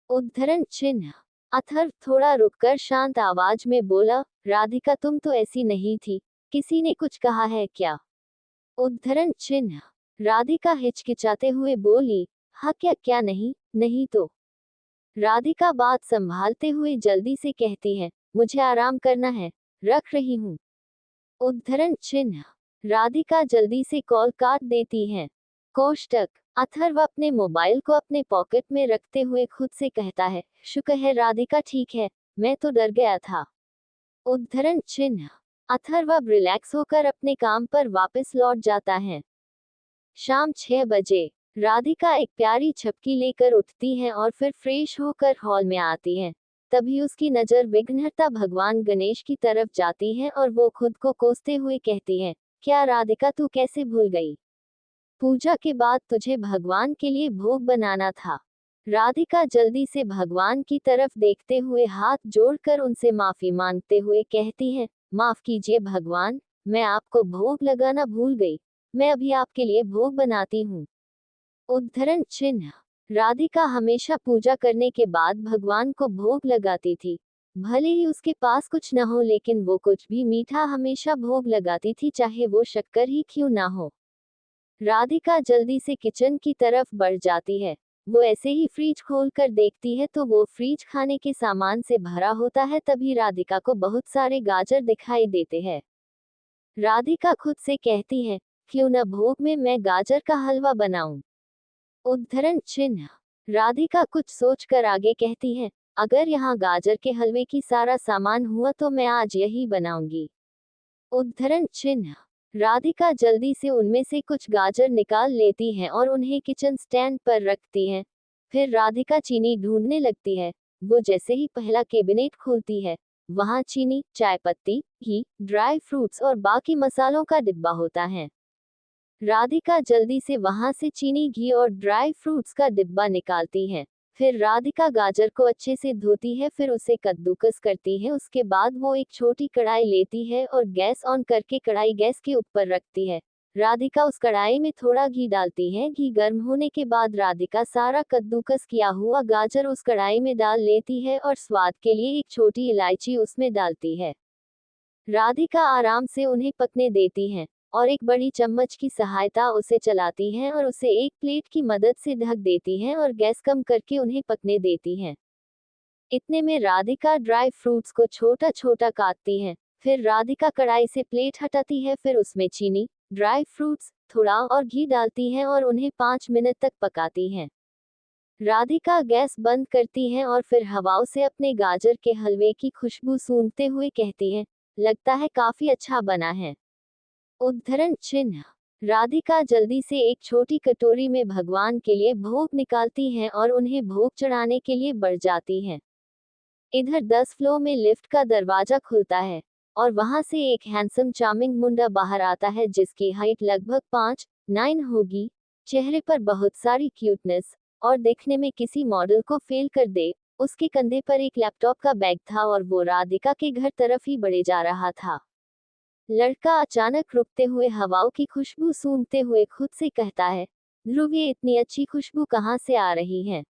उद्धरण चिन्ह। अथर्व थोड़ा रुककर शांत आवाज में बोला, राधिका तुम तो ऐसी नहीं थी, किसी ने कुछ कहा है क्या। उद्धरण चिन्ह। राधिका हिचकिचाते हुए बोली, हाँ क्या क्या नहीं, नहीं तो। राधिका बात संभालते हुए जल्दी से कहती है, मुझे आराम करना है, रख रही हूँ। उद्धरण चिन्ह। राधिका जल्दी से कॉल काट देती है। कोष्टक। अथर्व अपने मोबाइल को अपने पॉकेट में रखते हुए खुद से कहता है, शुक्र है राधिका ठीक है, मैं तो डर गया था। उद्धरण चिन्ह। अथर्व अब रिलैक्स होकर अपने काम पर वापस लौट जाता है। शाम 6 बजे राधिका एक प्यारी छपकी लेकर उठती है और फिर फ्रेश होकर हॉल में आती है। तभी उसकी नजर विघ्नहर्ता भगवान गणेश की तरफ जाती है और वो खुद को कोसते हुए कहती है, क्या राधिका तू कैसे भूल गई, पूजा के बाद तुझे भगवान के लिए भोग बनाना था। राधिका जल्दी से भगवान की तरफ देखते हुए हाथ जोड़कर उनसे माफी मांगते हुए कहती है, माफ कीजिए भगवान, मैं आपको भोग लगाना भूल गई, मैं अभी आपके लिए भोग बनाती हूँ। उद्धरण चिन्ह। राधिका हमेशा पूजा करने के बाद भगवान को भोग लगाती थी। भले ही उसके पास कुछ न हो, लेकिन वो कुछ भी मीठा हमेशा भोग लगाती थी, चाहे वो शक्कर ही क्यों ना हो। राधिका जल्दी से किचन की तरफ बढ़ जाती है। वो ऐसे ही फ्रिज खोलकर देखती है तो वो फ्रिज खाने के सामान से भरा होता है। तभी राधिका को बहुत सारे गाजर दिखाई देते हैं। राधिका खुद से कहती है, क्यों न भोग में मैं गाजर का हलवा बनाऊं। उद्धरण चिन्ह। राधिका कुछ सोचकर आगे कहती है, अगर यहाँ गाजर के हलवे की सारा सामान हुआ तो मैं आज यही बनाऊंगी। उद्धरण चिन्ह। राधिका जल्दी से उनमें से कुछ गाजर निकाल लेती है और उन्हें किचन स्टैंड पर रखती है। फिर राधिका चीनी ढूंढने लगती है। वो जैसे ही पहला कैबिनेट खोलती है, वहां चीनी, चाय पत्ती, घी, ड्राई फ्रूट्स और बाकी मसालों का डिब्बा होता है। राधिका जल्दी से वहां से चीनी, घी और ड्राई फ्रूट्स का डिब्बा निकालती है। फिर राधिका गाजर को अच्छे से धोती है, फिर उसे कद्दूकस करती है। उसके बाद वो एक छोटी कढ़ाई लेती है और गैस ऑन करके कढ़ाई गैस के ऊपर रखती है। राधिका उस कढ़ाई में थोड़ा घी डालती है। घी गर्म होने के बाद राधिका सारा कद्दूकस किया हुआ गाजर उस कढ़ाई में डाल लेती है और स्वाद के लिए एक छोटी इलायची उसमें डालती है। राधिका आराम से उन्हें पकने देती है और एक बड़ी चम्मच की सहायता उसे चलाती है और उसे एक प्लेट की मदद से ढक देती है और गैस कम करके उन्हें पकने देती है। इतने में राधिका ड्राई फ्रूट्स को छोटा छोटा काटती है। फिर राधिका कढ़ाई से प्लेट हटाती है, फिर उसमें चीनी, ड्राई फ्रूट्स, थोड़ा और घी डालती है और उन्हें 5 मिनट तक पकाती है। राधिका गैस बंद करती है और फिर हवाओं से अपने गाजर के हलवे की खुशबू सूंघते हुए कहती है, लगता है काफी अच्छा बना है। उद्धरण चिन्ह। राधिका जल्दी से एक छोटी कटोरी में भगवान के लिए भोग निकालती है और उन्हें भोग चढ़ाने के लिए बढ़ जाती है। इधर 10 फ्लोर में लिफ्ट का दरवाजा खुलता है और वहां से एक हैंडसम चार्मिंग मुंडा बाहर आता है, जिसकी हाइट लगभग 5'9" होगी। चेहरे पर बहुत सारी क्यूटनेस और दिखने में किसी मॉडल को फेल कर दे। उसके कंधे पर एक लैपटॉप का बैग था और वो राधिका के घर तरफ ही बढ़े जा रहा था। लड़का अचानक रुकते हुए हवाओं की खुशबू सूंघते हुए खुद से कहता है, ध्रुव ये इतनी अच्छी खुशबू कहाँ से आ रही है,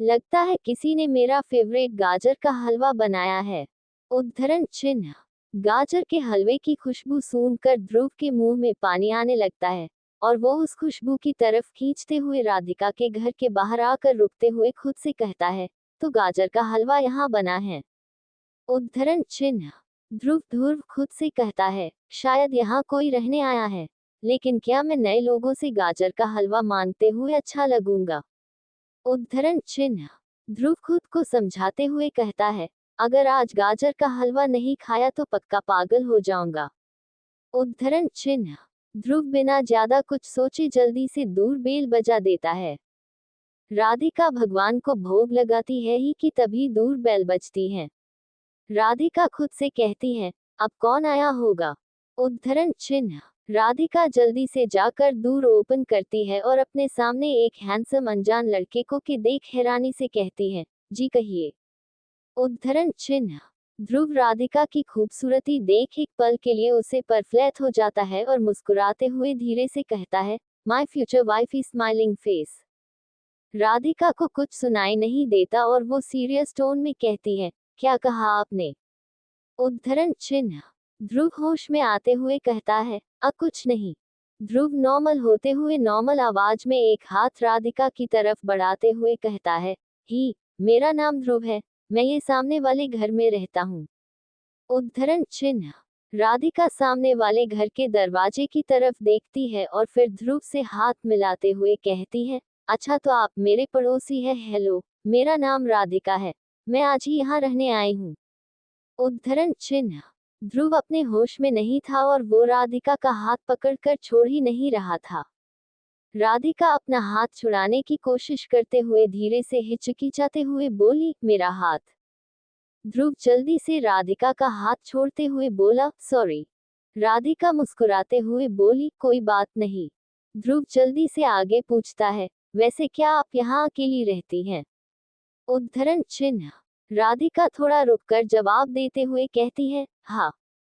लगता है किसी ने मेरा फेवरेट गाजर का हलवा बनाया है। उद्धरण चिन्ह। गाजर के हलवे की खुशबू सूंघकर ध्रुव के मुंह में पानी आने लगता है और वो उस खुशबू की तरफ खींचते हुए राधिका के घर के बाहर आकर रुकते हुए खुद से कहता है, तो गाजर का हलवा यहाँ बना है। उद्धरण चिन्ह। ध्रुव खुद से कहता है, शायद यहाँ कोई रहने आया है, लेकिन क्या मैं नए लोगों से गाजर का हलवा मांगते हुए अच्छा लगूंगा। उद्धरण चिन्ह। ध्रुव खुद को समझाते हुए कहता है, अगर आज गाजर का हलवा नहीं खाया तो पक्का पागल हो जाऊंगा। उद्धरण चिन्ह। ध्रुव बिना ज्यादा कुछ सोचे जल्दी से दूर बेल बजा देता है। राधिका भगवान को भोग लगाती है ही कि तभी दूर बेल बजती है। राधिका खुद से कहती है, अब कौन आया होगा। उद्धरण चिन्ह। राधिका जल्दी से जाकर दूर ओपन करती है और अपने सामने एक हैंडसम अनजान लड़के को के देख हैरानी से कहती है, जी कहिए। उद्धरण चिन्ह। ध्रुव राधिका की खूबसूरती देख एक पल के लिए उसे पर फ्लैट हो जाता है और मुस्कुराते हुए धीरे से कहता है, my future wife is smiling face. Radhika को कुछ सुनाई नहीं देता और वो सीरियस टोन में कहती है, क्या कहा आपने। उद्धरण चिन्ह। ध्रुव होश में आते हुए कहता है, कुछ नहीं। ध्रुव नॉर्मल होते हुए नॉर्मल आवाज में एक हाथ राधिका की तरफ बढ़ाते हुए कहता है, ही मेरा नाम ध्रुव है, मैं ये सामने वाले घर में रहता हूँ। उद्धरण चिन्ह। राधिका सामने वाले घर के दरवाजे की तरफ देखती है और फिर ध्रुव से हाथ मिलाते हुए कहती है, अच्छा तो आप मेरे पड़ोसी है। हेलो, मेरा नाम राधिका है, मैं आज ही यहाँ रहने आई हूँ। उद्धरण चिन्ह। ध्रुव अपने होश में नहीं था और वो राधिका का हाथ पकड़कर छोड़ ही नहीं रहा था। राधिका अपना हाथ छुड़ाने की कोशिश करते हुए धीरे से हिचकिचाते हुए बोली, मेरा हाथ। ध्रुव जल्दी से राधिका का हाथ छोड़ते हुए बोला, सॉरी। राधिका मुस्कुराते हुए बोली, कोई बात नहीं। ध्रुव जल्दी से आगे पूछता है, वैसे क्या आप यहाँ अकेली रहती हैं। उद्धरण चिन्ह। राधिका थोड़ा रुककर जवाब देते हुए कहती है, हाँ।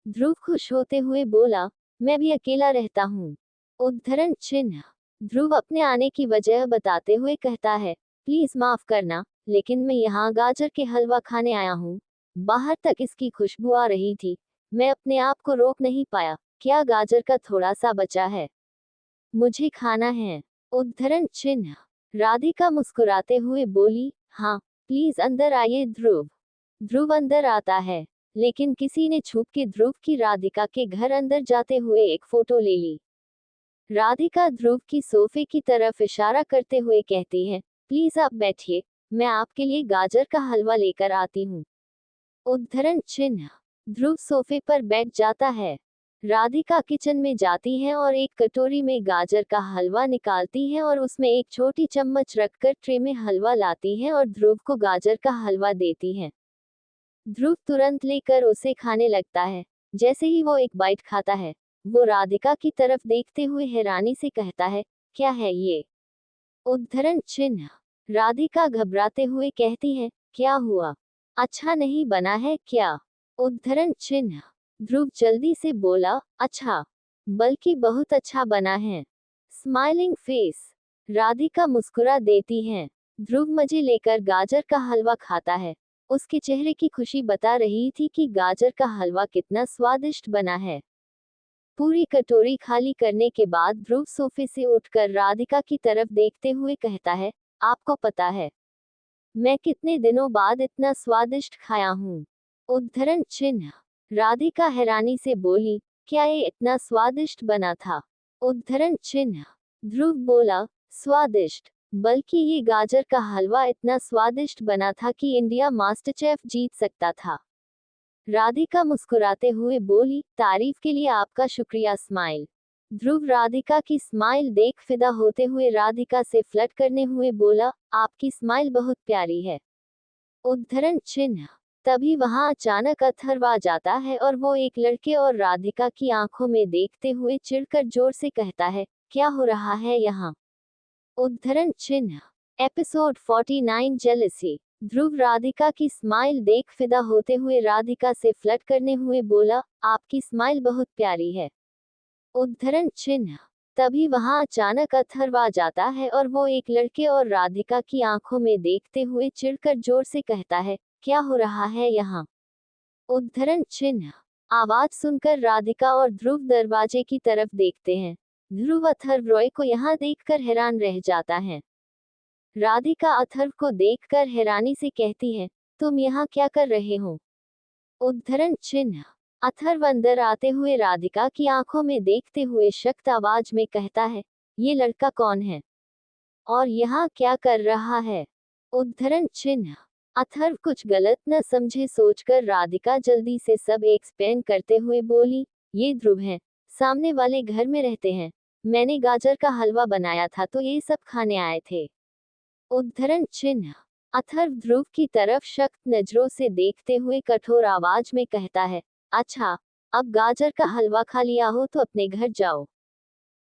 ध्रुव खुश होते हुए बोला, मैं भी अकेला रहता हूँ। उद्धरण चिन्ह। ध्रुव अपने आने की वजह बताते हुए कहता है, प्लीज माफ करना, लेकिन मैं यहाँ गाजर के हलवा खाने आया हूँ। बाहर तक इसकी खुशबू आ रही थी, मैं अपने आप को रोक नहीं पाया। क्या गाजर का थोड़ा सा बचा है? मुझे खाना है। उद्धरण चिन्ह। राधिका मुस्कुराते हुए बोली, हाँ प्लीज अंदर आइए ध्रुव। ध्रुव अंदर आता है, लेकिन किसी ने छुप के ध्रुव की राधिका के घर अंदर जाते हुए एक फोटो ले ली। राधिका ध्रुव की सोफे की तरफ इशारा करते हुए कहती है, प्लीज आप बैठिए, मैं आपके लिए गाजर का हलवा लेकर आती हूँ। उद्धरण चिन्ह। ध्रुव सोफे पर बैठ जाता है। राधिका किचन में जाती है और एक कटोरी में गाजर का हलवा निकालती है और उसमें एक छोटी चम्मच रखकर ट्रे में हलवा लाती है और ध्रुव को गाजर का हलवा देती है। ध्रुव तुरंत लेकर उसे खाने लगता है। जैसे ही वो एक बाइट खाता है, वो राधिका की तरफ देखते हुए हैरानी से कहता है, क्या है ये। उद्धरण चिन्ह। राधिका घबराते हुए कहती है, क्या हुआ, अच्छा नहीं बना है क्या। उद्धरण चिन्ह। ध्रुव जल्दी से बोला, अच्छा, बल्कि बहुत अच्छा बना है। Smiling face. राधिका मुस्कुरा देती है। ध्रुव मजे लेकर गाजर का हलवा खाता है। उसके चेहरे की खुशी बता रही थी कि गाजर का हलवा कितना स्वादिष्ट बना है। पूरी कटोरी खाली करने के बाद ध्रुव सोफे से उठकर राधिका की तरफ देखते हुए कहता है, आपको पता है, मैं कितने दिनों बाद इतना स्वादिष्ट खाया हूँ। उद्धरण चिन्ह। राधिका हैरानी से बोली, क्या ये इतना स्वादिष्ट बना था। उद्धरण चिन्ह। ध्रुव बोला, स्वादिष्ट, बल्कि ये गाजर का हलवा इतना स्वादिष्ट बना था कि इंडिया मास्टरचेफ जीत सकता था। राधिका मुस्कुराते हुए बोली, तारीफ के लिए आपका शुक्रिया। स्माइल। ध्रुव राधिका की स्माइल देख फिदा होते हुए राधिका से फ्लर्ट करने हुए बोला, आपकी स्माइल बहुत प्यारी है। उद्धरण चिन्ह। तभी वहां अचानक अथर्व आ जाता है और वो एक लड़के और राधिका की आंखों में देखते हुए चिढ़कर जोर से कहता है, क्या हो रहा है यहाँ। उद्धरण चिन्ह। Episode 49 jealousy. ध्रुव राधिका की स्माइल देख फिदा होते हुए राधिका से फ्लर्ट करने हुए बोला, आपकी स्माइल बहुत प्यारी है। उद्धरण चिन्ह। तभी वहां अचानक अथर्व आ जाता है और वो एक लड़के और राधिका की आंखों में देखते हुए चिढ़कर जोर से कहता है, क्या हो रहा है यहाँ। उद्धरण चिन्ह। आवाज सुनकर राधिका और ध्रुव दरवाजे की तरफ देखते हैं। ध्रुव अथर्व रॉय को यहाँ देखकर हैरान रह जाता है। राधिका अथर्व को देखकर हैरानी से कहती है, तुम यहाँ क्या कर रहे हो? उद्धरण चिन्ह। अथर्व अंदर आते हुए राधिका की आंखों में देखते हुए सख्त आवाज में कहता है, ये लड़का कौन है और यहाँ क्या कर रहा है? उद्धरण चिन्ह। अथर्व कुछ गलत न समझे सोचकर राधिका जल्दी से सब एक्सप्लेन करते हुए बोली, ये ध्रुव हैं, सामने वाले घर में रहते हैं। मैंने गाजर का हलवा बनाया था तो ये सब खाने आए थे। उद्धरण चिन्ह। अथर्व ध्रुव की तरफ सख्त नजरों से देखते हुए कठोर आवाज में कहता है, अच्छा, अब गाजर का हलवा खा लिया हो तो अपने घर जाओ।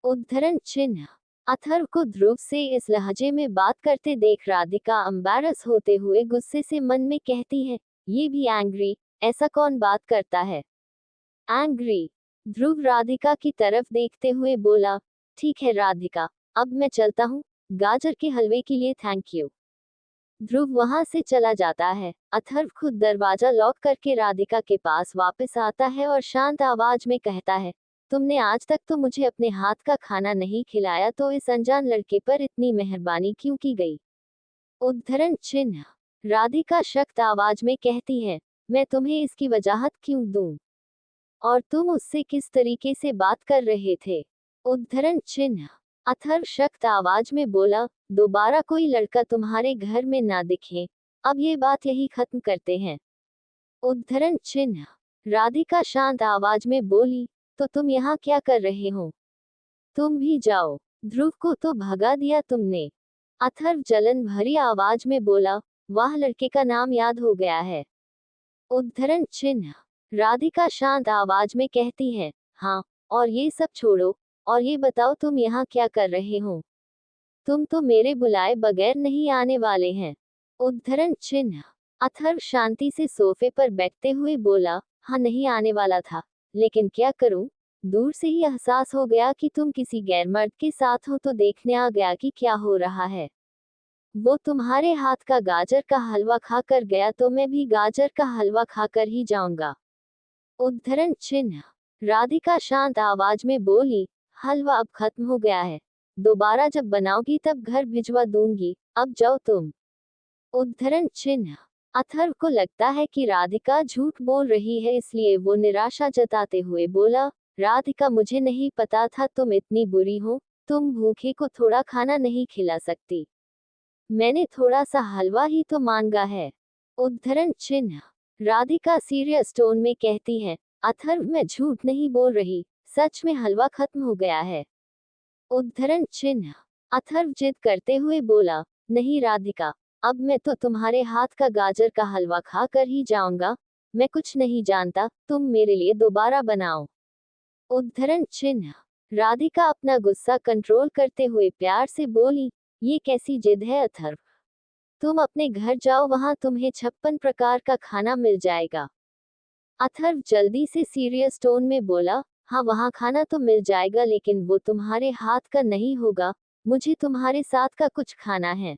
उद्धरण चिन्ह। अथर्व को ध्रुव से इस लहजे में बात करते देख राधिका एम्बैरस होते हुए गुस्से से मन में कहती है, ये भी एंग्री, ऐसा कौन बात करता है? एंग्री। ध्रुव राधिका की तरफ देखते हुए बोला, ठीक है राधिका, अब मैं चलता हूँ, गाजर के हलवे के लिए थैंक यू। ध्रुव वहां से चला जाता है। अथर्व खुद दरवाजा लॉक करके राधिका के पास वापस आता है और शांत आवाज में कहता है, तुमने आज तक तो मुझे अपने हाथ का खाना नहीं खिलाया तो इस अनजान लड़के पर इतनी मेहरबानी क्यों की गई? उद्धरण चिन्ह। राधिका सख्त आवाज में कहती है, मैं तुम्हें इसकी वजाहत क्यों दूं? और तुम उससे किस तरीके से बात कर रहे थे? उद्धरण चिन्ह। अथर्व सख्त आवाज में बोला, दोबारा कोई लड़का तुम्हारे घर में ना दिखे, अब ये बात यही खत्म करते हैं। उद्धरण चिन्ह। राधिका शांत आवाज में बोली, तो तुम यहाँ क्या कर रहे हो? तुम भी जाओ, ध्रुव को तो भगा दिया तुमने। अथर्व जलन भरी आवाज में बोला, वाह लड़के का नाम याद हो गया है। उद्धरण चिन्ह। राधिका शांत आवाज में कहती है, हाँ, और ये सब छोड़ो, और ये बताओ तुम यहाँ क्या कर रहे हो? तुम तो मेरे बुलाए बगैर नहीं आने वाले हैं। उद्धरण चिन्ह। अथर्व शांति से सोफे पर बैठते हुए बोला, हाँ नहीं आने वाला था, लेकिन क्या करूं? दूर से ही एहसास हो गया कि तुम किसी गैर मर्द के साथ हो तो देखने आ गया कि क्या हो रहा है। वो तुम्हारे हाथ का गाजर का हलवा खाकर गया तो मैं भी गाजर का हलवा खाकर ही जाऊंगा। उद्धरण चिन्ह। राधिका शांत आवाज में बोली, हलवा अब खत्म हो गया है, दोबारा जब बनाओगी तब घर भिजवा दूंगी, अब जाओ तुम। उद्धरण चिन्ह। अथर्व को लगता है कि राधिका झूठ बोल रही है इसलिए वो निराशा जताते हुए बोला, राधिका मुझे नहीं पता था तुम इतनी बुरी हो, तुम भूखे को थोड़ा खाना नहीं खिला सकती। मैंने थोड़ा सा हलवा ही तो मांगा है। उद्धरण चिन्ह। राधिका सीरियस टोन में कहती है, अथर्व मैं झूठ नहीं बोल रही, सच में हलवा खत्म हो गया है। उद्धरण चिन्ह। अथर्व जिद करते हुए बोला, नहीं राधिका, अब मैं तो तुम्हारे हाथ का गाजर का हलवा खा कर ही जाऊंगा, मैं कुछ नहीं जानता, तुम मेरे लिए दोबारा बनाओ। उद्धरण चिन्ह। राधिका अपना गुस्सा कंट्रोल करते हुए प्यार से बोली, ये कैसी जिद है अथर्व? तुम अपने घर जाओ, वहां तुम्हें 56 प्रकार का खाना मिल जाएगा। अथर्व जल्दी से सीरियस टोन में बोला, हाँ वहाँ खाना तो मिल जाएगा लेकिन वो तुम्हारे हाथ का नहीं होगा, मुझे तुम्हारे साथ का कुछ खाना है।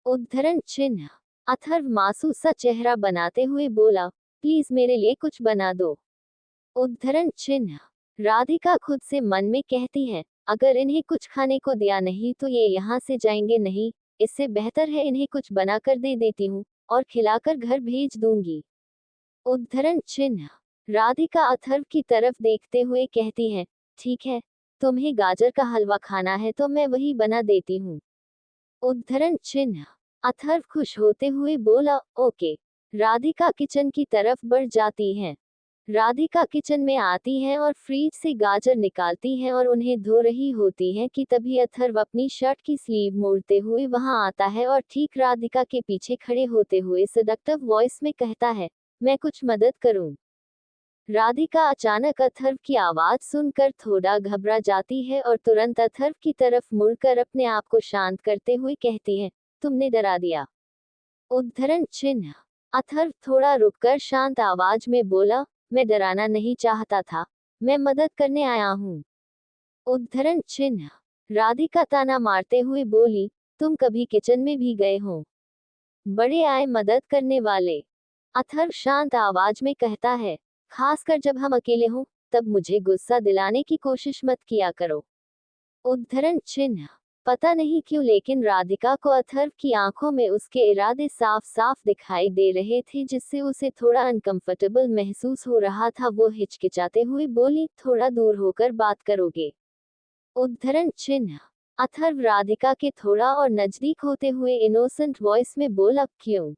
उद्धरण चिन्ह। अथर्व मासूम सा चेहरा बनाते हुए बोला, प्लीज मेरे लिए कुछ बना दो। उद्धरण चिन्ह। राधिका खुद से मन में कहती है, अगर इन्हें कुछ खाने को दिया नहीं तो ये यहाँ से जाएंगे नहीं, इससे बेहतर है इन्हें कुछ बनाकर दे देती हूँ और खिलाकर घर भेज दूंगी। उद्धरण चिन्ह। राधिका अथर्व की तरफ देखते हुए कहती है, ठीक है, तुम्हें गाजर का हलवा खाना है तो मैं वही बना देती हूँ। उद्धरण चिन्ह। अथर्व खुश होते हुए बोला, ओके। राधिका किचन की तरफ बढ़ जाती हैं। राधिका किचन में आती हैं और फ्रिज से गाजर निकालती हैं और उन्हें धो रही होती हैं कि तभी अथर्व अपनी शर्ट की स्लीव मोड़ते हुए वहां आता है और ठीक राधिका के पीछे खड़े होते हुए सदक्टिव वॉइस में कहता है, मैं कुछ मदद करूं? राधिका अचानक अथर्व की आवाज सुनकर थोड़ा घबरा जाती है और तुरंत अथर्व की तरफ मुड़कर अपने आप को शांत करते हुए कहती है, तुमने डरा दिया। उद्धरण चिन्ह। अथर्व थोड़ा रुककर शांत आवाज में बोला, मैं डराना नहीं चाहता था, मैं मदद करने आया हूँ। उद्धरण चिन्ह। राधिका ताना मारते हुए बोली, तुम कभी किचन में भी गए हो? बड़े आए मदद करने वाले। अथर्व शांत आवाज में कहता है, खासकर जब हम अकेले हों, तब मुझे गुस्सा दिलाने की कोशिश मत किया करो। उद्धरण चिन्ह। पता नहीं क्यों लेकिन राधिका को अथर्व की आंखों में उसके इरादे साफ साफ दिखाई दे रहे थे, जिससे उसे थोड़ा अनकंफर्टेबल महसूस हो रहा था। वो हिचकिचाते हुए बोली, थोड़ा दूर होकर बात करोगे? उद्धरण चिन्ह। अथर्व राधिका के थोड़ा और नजदीक होते हुए इनोसेंट वॉइस में बोला, क्यों?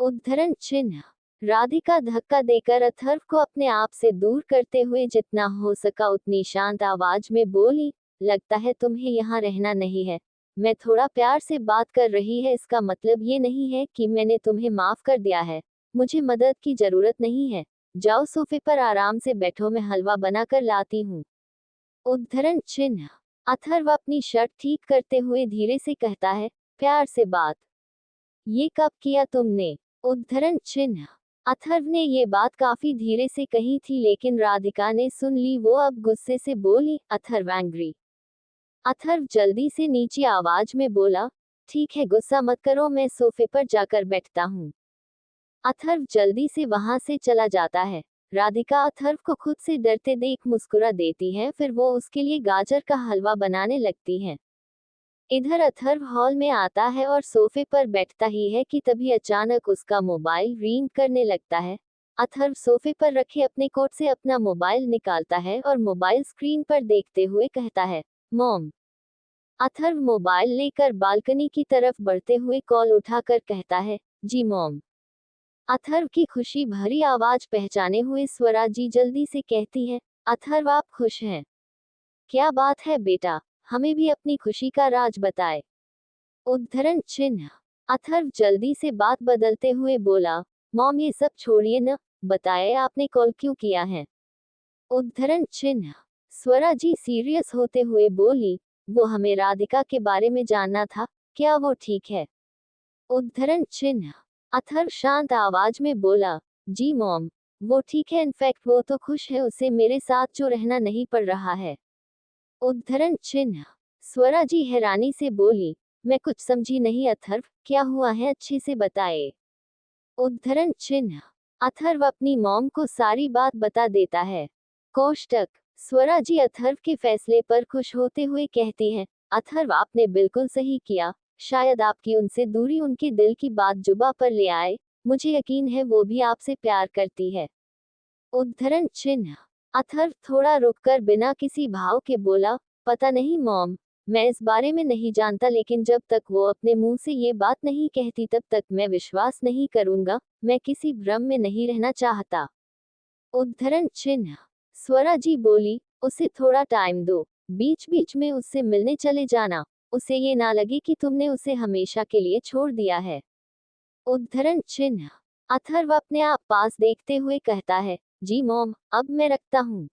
उद्धरण चिन्ह। राधिका धक्का देकर अथर्व को अपने आप से दूर करते हुए जितना हो सका उतनी शांत आवाज में बोली, लगता है तुम्हें यहाँ रहना नहीं है। मैं थोड़ा प्यार से बात कर रही है, इसका मतलब ये नहीं है कि मैंने तुम्हें माफ कर दिया है। मुझे मदद की जरूरत नहीं है। जाओ सोफे पर आराम से बैठो, मैं हलवा बनाकर लाती हूँ। उद्धरण चिन्ह। अथर्व अपनी शर्ट ठीक करते हुए धीरे से कहता है, प्यार से बात? ये कब किया तुमने? उद्धरण चिन्ह। अथर्व ने ये बात काफी धीरे से कही थी, लेकिन राधिका ने सुन ली। वो अब गुस्से से बोली, अथर्व एंग्री। अथर्व जल्दी से नीची आवाज में बोला, ठीक है, गुस्सा मत करो, मैं सोफे पर जाकर बैठता हूँ। अथर्व जल्दी से वहां से चला जाता है। राधिका अथर्व को खुद से डरते देख मुस्कुरा देती है, फिर वो उसके लिए गाजर का हलवा बनाने लगती है। इधर अथर्व हॉल में आता है और सोफे पर बैठता ही है कि तभी अचानक उसका मोबाइल रिंग करने लगता है। अथर्व सोफे पर रखे अपने कोट से अपना मोबाइल निकालता है और मोबाइल स्क्रीन पर देखते हुए कहता है, मॉम। अथर्व मोबाइल लेकर बालकनी की तरफ बढ़ते हुए कॉल उठाकर कहता है, जी मॉम। अथर्व की खुशी भरी आवाज पहचाने हुए स्वरा जी जल्दी से कहती है, अथर्व आप खुश हैं? क्या बात है बेटा, हमें भी अपनी खुशी का राज बताए। उद्धरण चिन्ह। अथर्व जल्दी से बात बदलते हुए बोला, मॉम ये सब छोड़िए न, बताए आपने कॉल क्यों किया है? उद्धरण चिन्ह। स्वरा जी सीरियस होते हुए बोली, वो हमें राधिका के बारे में जानना था, क्या वो ठीक है? उद्धरण चिन्ह। अथर्व शांत आवाज में बोला, जी मॉम, वो ठीक है, इनफैक्ट वो तो खुश है, उसे मेरे साथ जो रहना नहीं पड़ रहा है। उद्धरण चिन्ह। स्वरा जी हैरानी से बोली, मैं कुछ समझी नहीं अथर्व, क्या हुआ है, अच्छे से बताए। उद्धरण चिन्ह। अथर्व अपनी मॉम को सारी बात बता देता है। कोष्टक। स्वरा जी अथर्व के फैसले पर खुश होते हुए कहती हैं, अथर्व आपने बिल्कुल सही किया, शायद आपकी उनसे दूरी उनके दिल की बात जुबा पर ले आए, मुझे यकीन है वो भी आपसे प्यार करती है। उद्धरण चिन्ह। अथर्व थोड़ा रुककर बिना किसी भाव के बोला, पता नहीं मॉम, मैं इस बारे में नहीं जानता, लेकिन जब तक वो अपने मुंह से ये बात नहीं कहती तब तक मैं विश्वास नहीं करूंगा, मैं किसी भ्रम में नहीं रहना चाहता। उद्धरण चिन्ह। स्वरा जी बोली, उसे थोड़ा टाइम दो, बीच बीच में उससे मिलने चले जाना, उसे ये ना लगे कि तुमने उसे हमेशा के लिए छोड़ दिया है। उद्धरण चिन्ह। अथर्व अपने आप पास देखते हुए कहता है, जी मॉम, अब मैं रखता हूँ।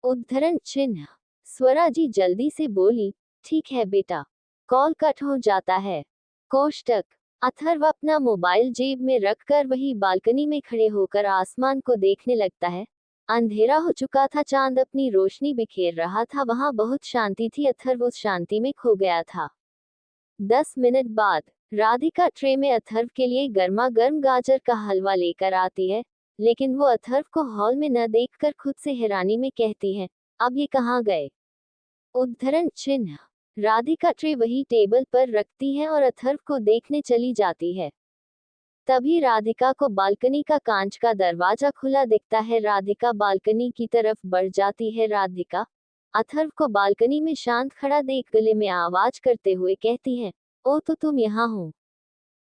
उद्धरण चिन्ह। स्वरा जी जल्दी से बोली, ठीक है बेटा। कॉल कट हो जाता है। कोष्टक। अथर्व अपना मोबाइल जेब में रखकर वही बालकनी में खड़े होकर आसमान को देखने लगता है। अंधेरा हो चुका था, चांद अपनी रोशनी बिखेर रहा था, वहां बहुत शांति थी, अथर्व उस शांति में खो गया था। 10 मिनट बाद राधिका ट्रे में अथर्व के लिए गर्मा गर्म गाजर का हलवा लेकर आती है, लेकिन वो अथर्व को हॉल में न देखकर खुद से हैरानी में कहती है, अब ये कहाँ गए? उद्धरण चिन्ह। राधिका ट्रे वही टेबल पर रखती है और अथर्व को देखने चली जाती है। तभी राधिका को बालकनी का कांच का दरवाजा खुला दिखता है। राधिका बालकनी की तरफ बढ़ जाती है। राधिका अथर्व को बालकनी में शांत खड़ा देख गले में आवाज करते हुए कहती है, ओ तो तुम यहाँ हो।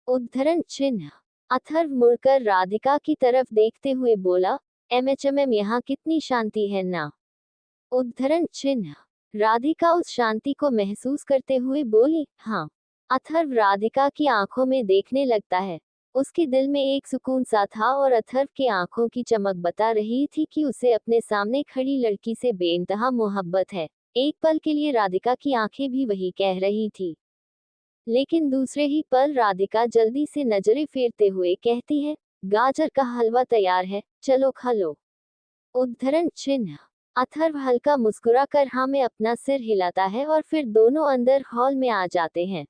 उद्धरण चिन्ह। अथर्व मुड़कर राधिका की तरफ देखते हुए बोला, एमएचएमएम, यहाँ कितनी शांति है ना। उद्धरण चिन्ह। राधिका उस शांति को महसूस करते हुए बोली, हाँ। अथर्व राधिका की आंखों में देखने लगता है। उसके दिल में एक सुकून सा था और अथर्व की आंखों की चमक बता रही थी कि उसे अपने सामने खड़ी लड़की से बेइंतहा मोहब्बत है। एक पल के लिए राधिका की आंखें भी वही कह रही थी, लेकिन दूसरे ही पल राधिका जल्दी से नजरें फेरते हुए कहती है, गाजर का हलवा तैयार है, चलो खा लो। उद्धरण चिन्ह। अथर्व हल्का मुस्कुराकर हाँ में अपना सिर हिलाता है और फिर दोनों अंदर हॉल में आ जाते हैं।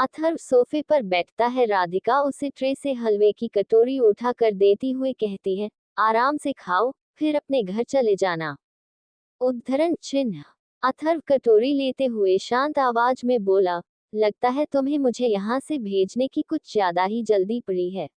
अथर्व सोफे पर बैठता है। राधिका उसे ट्रे से हलवे की कटोरी उठा कर देती हुए कहती है, आराम से खाओ, फिर अपने घर चले जाना। उद्धरण चिन्ह। अथर्व कटोरी लेते हुए शांत आवाज में बोला, लगता है तुम्हें मुझे यहाँ से भेजने की कुछ ज्यादा ही जल्दी पड़ी है।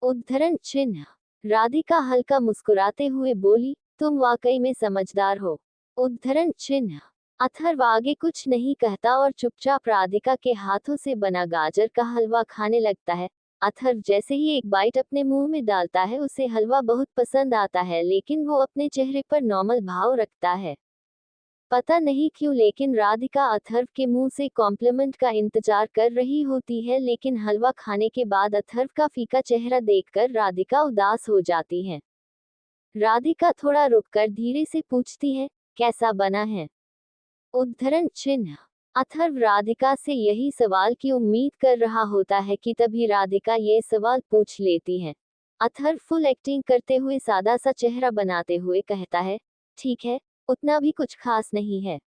उद्धरण चिन्ह। राधिका हल्का मुस्कुराते हुए बोली, तुम वाकई में समझदार हो। उद्धरण चिन्ह। अथर्व आगे कुछ नहीं कहता और चुपचाप राधिका के हाथों से बना गाजर का हलवा खाने लगता है। अथर्व जैसे ही एक बाइट अपने मुंह में डालता है उसे हलवा बहुत पसंद आता है, लेकिन वो अपने चेहरे पर नॉर्मल भाव रखता है। पता नहीं क्यों, लेकिन राधिका अथर्व के मुंह से कॉम्प्लीमेंट का इंतजार कर रही होती है, लेकिन हलवा खाने के बाद अथर्व का फीका चेहरा देखकर राधिका उदास हो जाती है। राधिका थोड़ा रुककर धीरे से पूछती है, कैसा बना है? उद्धरण चिन्ह। अथर्व राधिका से यही सवाल की उम्मीद कर रहा होता है कि तभी राधिका ये सवाल पूछ लेती है। अथर्व फुल एक्टिंग करते हुए सादा सा चेहरा बनाते हुए कहता है, ठीक है, उतना भी कुछ खास नहीं है।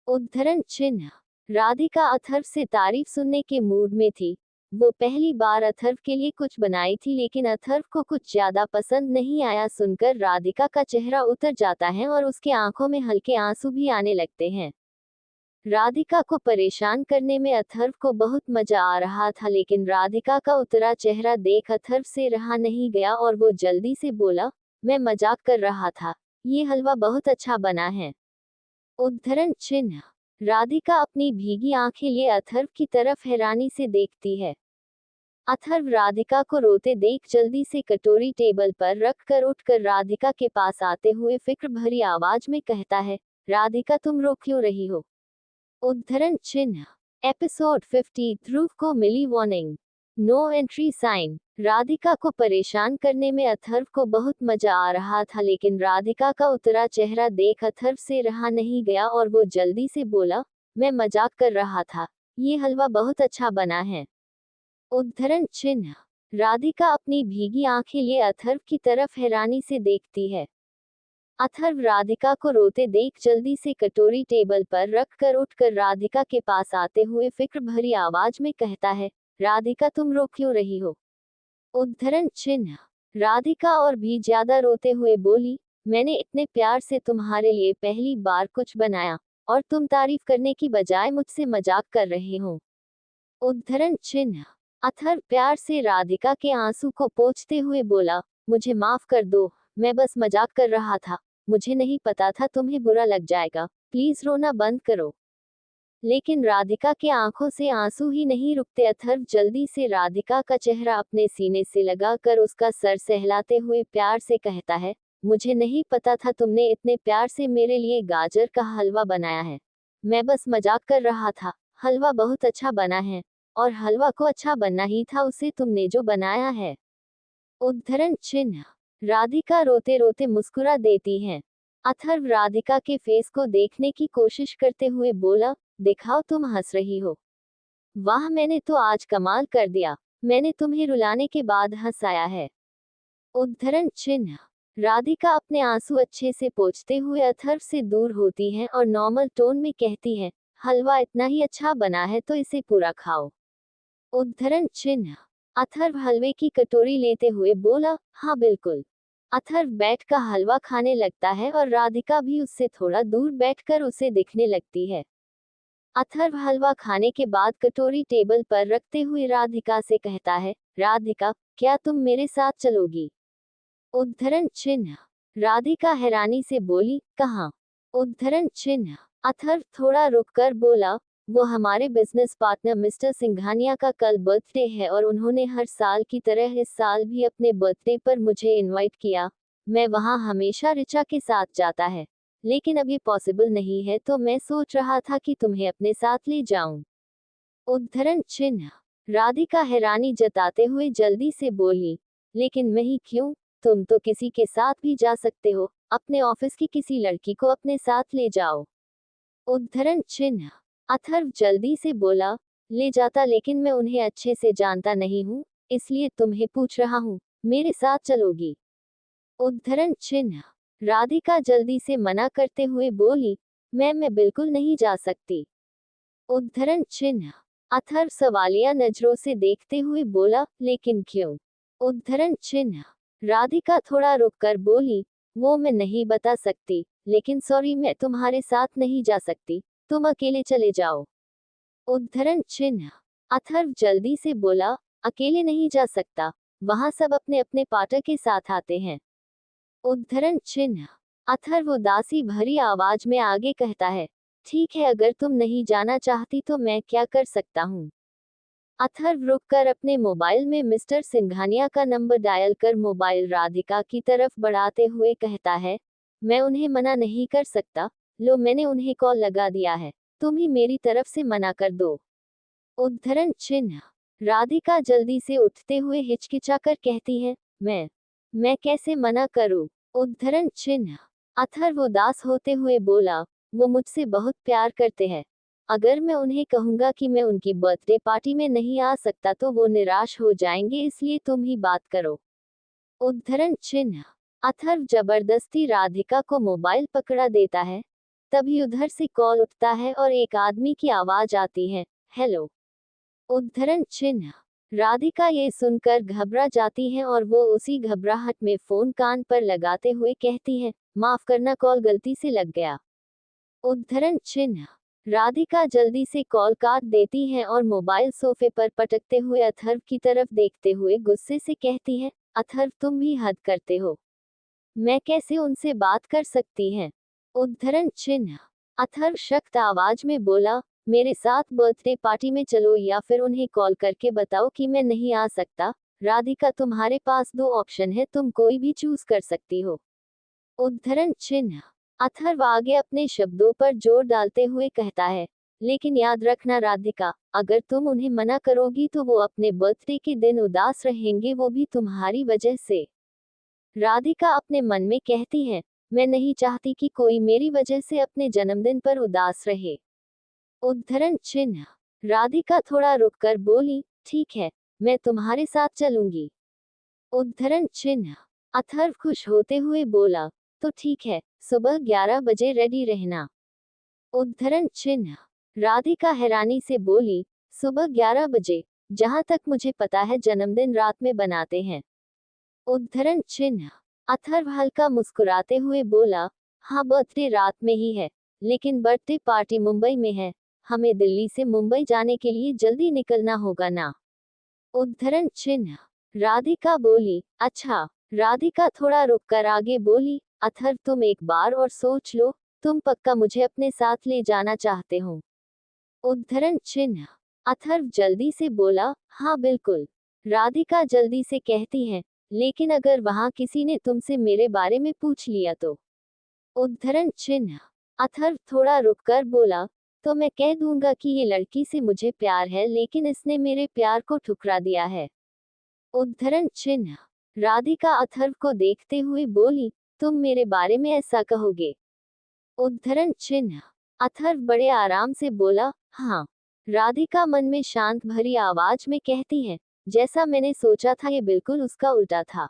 उद्धरण चिन्ह। राधिका अथर्व से तारीफ सुनने के मूड में थी। वो पहली बार अथर्व के लिए कुछ बनाई थी, लेकिन अथर्व को कुछ ज्यादा पसंद नहीं आया। सुनकर राधिका का चेहरा उतर जाता है और उसके आंखों में हल्के आंसू भी आने लगते हैं। राधिका को परेशान करने में अथर्व को बहुत मजा आ रहा था, लेकिन राधिका का उतरा चेहरा देख अथर्व से रहा नहीं गया और वो जल्दी से बोला, मैं मजाक कर रहा था, ये हलवा बहुत अच्छा बना है। उद्धरण चिन्ह। राधिका अपनी भीगी आंखें लिए अथर्व की तरफ हैरानी से देखती है। अथर्व राधिका को रोते देख जल्दी से कटोरी टेबल पर रखकर उठकर राधिका के पास आते हुए फिक्र भरी आवाज में कहता है, राधिका तुम रो क्यों रही हो? उद्धरण चिन्ह। एपिसोड 50। ध्रुव को मिली warning, no entry sign. Radhika को परेशान करने में अथर्व को बहुत मजा आ रहा था, लेकिन राधिका का उतरा चेहरा देख अथर्व से रहा नहीं गया और वो जल्दी से बोला, मैं मजाक कर रहा था, ये हलवा बहुत अच्छा बना है। उद्धरण चिन्ह। राधिका अपनी भीगी आंखें लिए अथर्व की तरफ हैरानी से देखती है। अथर्व राधिका को रोते देख जल्दी से कटोरी टेबल पर रखकर उठकर राधिका के पास आते हुए फिक्र भरी आवाज में कहता है, राधिका तुम रो क्यों रही हो? उद्धरण चिन्ह। राधिका और भी ज्यादा रोते हुए बोली, मैंने इतने प्यार से तुम्हारे लिए पहली बार कुछ बनाया और तुम तारीफ करने की बजाय मुझसे मजाक कर रहे हो। उद्धरण चिन्ह। अथर्व प्यार से राधिका के आंसू को पोंछते हुए बोला, मुझे माफ कर दो, मैं बस मजाक कर रहा था, मुझे नहीं पता था तुम्हें बुरा लग जाएगा, प्लीज रोना बंद करो। लेकिन राधिका के आंखों से आंसू ही नहीं रुकते। अथर्व जल्दी से राधिका का चेहरा अपने सीने से लगाकर उसका सर सहलाते हुए प्यार से कहता है, मुझे नहीं पता था तुमने इतने प्यार से मेरे लिए गाजर का हलवा बनाया है, मैं बस मजाक कर रहा था, हलवा बहुत अच्छा बना है, और हलवा को अच्छा बनना ही था उसे तुमने जो बनाया है। उद्धरण चिन्ह। राधिका रोते रोते मुस्कुरा देती है। अथर्व राधिका के फेस को देखने की कोशिश करते हुए बोला, दिखाओ तुम हंस रही हो। वाह, मैंने तो आज कमाल कर दिया, मैंने तुम्हें रुलाने के बाद हंसाया है। उद्धरण चिन्ह। राधिका अपने आंसू अच्छे से पोंछते हुए अथर्व से दूर होती है और नॉर्मल टोन में कहती है, हलवा इतना ही अच्छा बना है तो इसे पूरा खाओ। उद्धरण चिन्ह। अथर्व हलवे की कटोरी लेते हुए बोला, हाँ बिल्कुल। अथर्व बैठ कर हलवा खाने लगता है और राधिका भी उससे थोड़ा दूर बैठकर उसे दिखने लगती है। अथर्व हलवा खाने के बाद कटोरी टेबल पर रखते हुए राधिका से कहता है, राधिका क्या तुम मेरे साथ चलोगी? उद्धरण चिन्ह। राधिका हैरानी से बोली, कहाँ? उद्धरण चिन्ह। अथर्व थोड़ा रुककर बोला, वो हमारे बिजनेस पार्टनर मिस्टर सिंघानिया का कल बर्थडे है और उन्होंने हर साल की तरह इस साल भी अपने बर्थडे पर मुझे इनवाइट किया। मैं वहाँ हमेशा ऋचा के साथ जाता है, लेकिन अब ये पॉसिबल नहीं है, तो मैं सोच रहा था कि तुम्हें अपने साथ ले जाऊं। उद्धरण चिन्ह। राधिका हैरानी जताते हुए जल्दी से बोली, लेकिन मैं ही क्यों? तुम तो किसी के साथ भी जा सकते हो, अपने ऑफिस की किसी लड़की को अपने साथ ले जाओ। उद्धरण चिन्ह। अथर्व जल्दी से बोला, ले जाता, लेकिन मैं उन्हें अच्छे से जानता नहीं हूँ, इसलिए तुम्हें पूछ रहा हूँ, मेरे साथ चलोगी? उद्धरण चिन्ह। राधिका जल्दी से मना करते हुए बोली, मैं बिल्कुल नहीं जा सकती। उद्धरण चिन्ह। अथर्व सवालिया नजरों से देखते हुए बोला, लेकिन क्यों? उद्धरण चिन्ह। राधिका थोड़ा रुककर बोली, वो मैं नहीं बता सकती, लेकिन सॉरी मैं तुम्हारे साथ नहीं जा सकती, तुम अकेले चले जाओ। उद्धरण चिन्ह। अथर्व जल्दी से बोला, अकेले नहीं जा सकता, वहां सब अपने अपने पार्टनर के साथ आते हैं। उद्धरण चिन्ह। अथर्व उदासी भरी आवाज में आगे कहता है, ठीक है अगर तुम नहीं जाना चाहती तो मैं क्या कर सकता हूँ। अथर्व रुककर अपने मोबाइल में मिस्टर सिंघानिया का नंबर डायल कर मोबाइल राधिका की तरफ बढ़ाते हुए कहता है, मैं उन्हें मना नहीं कर सकता, लो मैंने उन्हें कॉल लगा दिया है, तुम ही मेरी तरफ से मना कर दो। उद्धरण चिन्ह। राधिका जल्दी से उठते हुए हिचकिचाकर कहती है, मैं कैसे मना करूं? उद्धरण चिन्ह। अथर्व उदास होते हुए बोला, वो मुझसे बहुत प्यार करते हैं, अगर मैं उन्हें कहूंगा कि मैं उनकी बर्थडे पार्टी में नहीं आ सकता तो वो निराश हो जाएंगे, इसलिए तुम ही बात करो। उद्धरण चिन्ह। अथर्व जबरदस्ती राधिका को मोबाइल पकड़ा देता है, तभी उधर से कॉल उठता है और एक आदमी की आवाज आती है, हेलो। उद्धरण चिन्ह। राधिका ये सुनकर घबरा जाती है और वो उसी घबराहट में फोन कान पर लगाते हुए कहती है, माफ करना कॉल गलती से लग गया। उद्धरण चिन्ह। राधिका जल्दी से कॉल काट देती है और मोबाइल सोफे पर पटकते हुए अथर्व की तरफ देखते हुए गुस्से से कहती है, अथर्व तुम भी हद करते हो, मैं कैसे उनसे बात कर सकती हैं? उद्धरण चिन्ह। अथर्व सख्त आवाज में बोला, मेरे साथ बर्थडे पार्टी में चलो या फिर उन्हें कॉल करके बताओ कि मैं नहीं आ सकता। राधिका तुम्हारे पास दो ऑप्शन है, तुम कोई भी चूज कर सकती हो। उद्धरण चिन्ह। अथर्व आगे अपने शब्दों पर जोर डालते हुए कहता है, लेकिन याद रखना राधिका, अगर तुम उन्हें मना करोगी तो वो अपने बर्थडे के दिन उदास रहेंगे, वो भी तुम्हारी वजह से। राधिका अपने मन में कहती है, मैं नहीं चाहती कि कोई मेरी वजह से अपने जन्मदिन पर उदास रहे। उद्धरण चिन्ह। राधिका थोड़ा रुककर बोली, ठीक है, मैं तुम्हारे साथ चलूंगी। उद्धरण चिन्ह। अथर्व खुश होते हुए बोला, तो ठीक है, सुबह 11 बजे रेडी रहना। उद्धरण चिन्ह। राधिका हैरानी से बोली, सुबह 11 बजे, जहां तक मुझे पता है जन्मदिन रात में बनाते हैं। उद्धरण चिन्ह। अथर्व हल्का मुस्कुराते हुए बोला, हाँ बर्थडे रात में ही है, लेकिन बर्थडे पार्टी मुंबई में है, हमें दिल्ली से मुंबई जाने के लिए जल्दी निकलना होगा ना। उद्धरण चिन्ह। राधिका बोली, अच्छा। राधिका थोड़ा रुककर आगे बोली, अथर्व तुम एक बार और सोच लो, तुम पक्का मुझे अपने साथ ले जाना चाहते हो? उद्धरण चिन्ह। अथर्व जल्दी से बोला, हाँ बिल्कुल। राधिका जल्दी से कहती है, लेकिन अगर वहां किसी ने तुमसे मेरे बारे में पूछ लिया तो? उद्धरण चिन्ह। अथर्व थोड़ा रुककर बोला, तो मैं कह दूंगा कि ये लड़की से मुझे प्यार है लेकिन इसने मेरे प्यार को ठुकरा दिया है। उद्धरण चिन्ह। राधिका अथर्व को देखते हुए बोली, तुम मेरे बारे में ऐसा कहोगे? उद्धरण चिन्ह। अथर्व बड़े आराम से बोला, हाँ। राधिका मन में शांत भरी आवाज में कहती है, जैसा मैंने सोचा था ये बिल्कुल उसका उल्टा था।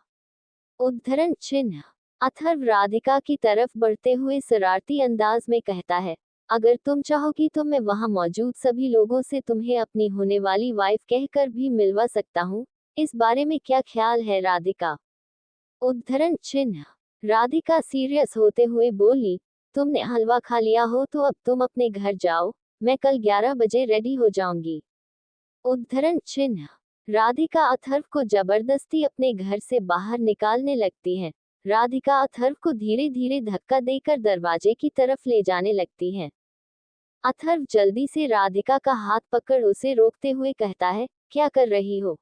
उद्धरण चिन्ह। अथर्व राधिका की तरफ बढ़ते हुए शरारती अंदाज में कहता है, अगर तुम चाहोगी तो मैं वहां मौजूद सभी लोगों से तुम्हें अपनी होने वाली वाइफ कहकर भी मिलवा सकता हूँ, इस बारे में क्या ख्याल है राधिका? उद्धरण चिन्ह। राधिका सीरियस होते हुए बोली, तुमने हलवा खा लिया हो तो अब तुम अपने घर जाओ, मैं कल 11 बजे रेडी हो जाऊंगी। उद्धरण चिन्ह। राधिका अथर्व को जबरदस्ती अपने घर से बाहर निकालने लगती है। राधिका अथर्व को धीरे धीरे धक्का देकर दरवाजे की तरफ ले जाने लगती है। अथर्व जल्दी से राधिका का हाथ पकड़ उसे रोकते हुए कहता है, क्या कर रही हो?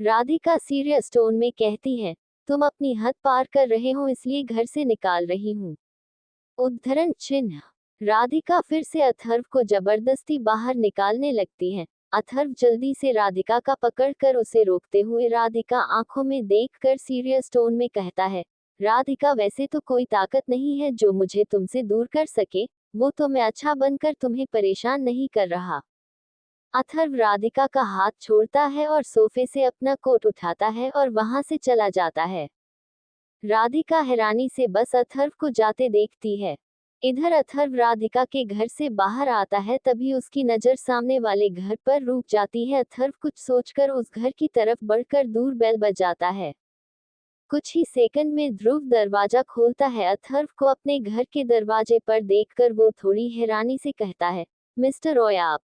राधिका सीरियस टोन में कहती है, तुम अपनी हद पार कर रहे हो इसलिए घर से निकाल रही हूँ। उद्धरण चिन्ह। राधिका फिर से अथर्व को जबरदस्ती बाहर निकालने लगती है। अथर्व जल्दी से राधिका का पकड़कर उसे रोकते हुए राधिका आंखों में देखकर सीरियस टोन में कहता है, राधिका वैसे तो कोई ताकत नहीं है जो मुझे तुमसे दूर कर सके, वो तो मैं अच्छा बनकर तुम्हें परेशान नहीं कर रहा। अथर्व राधिका का हाथ छोड़ता है और सोफे से अपना कोट उठाता है और वहां से चला जाता है। राधिका हैरानी से बस अथर्व को जाते देखती है। इधर अथर्व राधिका के घर से बाहर आता है, तभी उसकी नजर सामने वाले घर पर रुक जाती है। अथर्व कुछ सोचकर उस घर की तरफ बढ़कर दूर बेल बजाता है। कुछ ही सेकंड में ध्रुव दरवाजा खोलता है। अथर्व को अपने घर के दरवाजे पर देखकर वो थोड़ी हैरानी से कहता है, मिस्टर रॉय आप।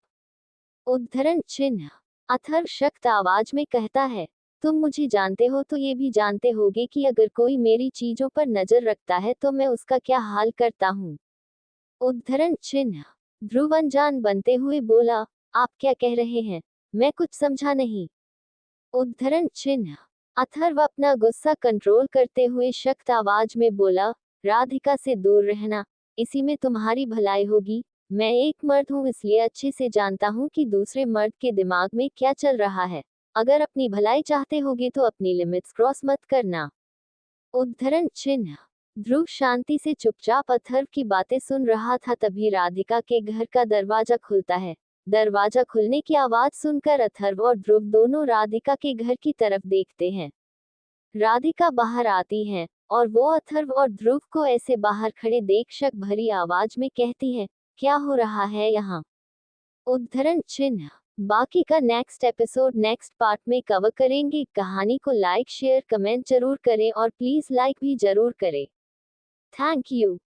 उद्धरण चिन्ह। अथर्व शक्त आवाज में कहता है, तुम मुझे जानते हो तो ये भी जानते होगे कि अगर कोई मेरी चीजों पर नजर रखता है तो मैं उसका क्या हाल करता हूँ। उद्धरण चिन्ह। ध्रुव अनजान बनते हुए बोला, आप क्या कह रहे हैं, मैं कुछ समझा नहीं। उद्धरण चिन्ह। अथर्व अपना गुस्सा कंट्रोल करते हुए शक्त आवाज में बोला, राधिका से दूर रहना, इसी में तुम्हारी भलाई होगी। मैं एक मर्द हूँ, इसलिए अच्छे से जानता हूँ कि दूसरे मर्द के दिमाग में क्या चल रहा है। अगर अपनी भलाई चाहते होगे तो अपनी लिमिट्स क्रॉस मत करना। उद्धरण चिन्ह। ध्रुव शांति से चुपचाप अथर्व की बातें सुन रहा था, तभी राधिका के घर का दरवाजा खुलता है। दरवाजा खुलने की आवाज सुनकर अथर्व और ध्रुव दोनों राधिका के घर की तरफ देखते हैं। राधिका बाहर आती है और वो अथर्व और ध्रुव को ऐसे बाहर खड़े देख शक भरी आवाज में कहती है, क्या हो रहा है यहाँ। उद्धरण चिन्ह। बाकी का नेक्स्ट एपिसोड नेक्स्ट पार्ट में कवर करेंगे। कहानी को लाइक शेयर कमेंट जरूर करें और प्लीज लाइक भी जरूर करें। Thank you.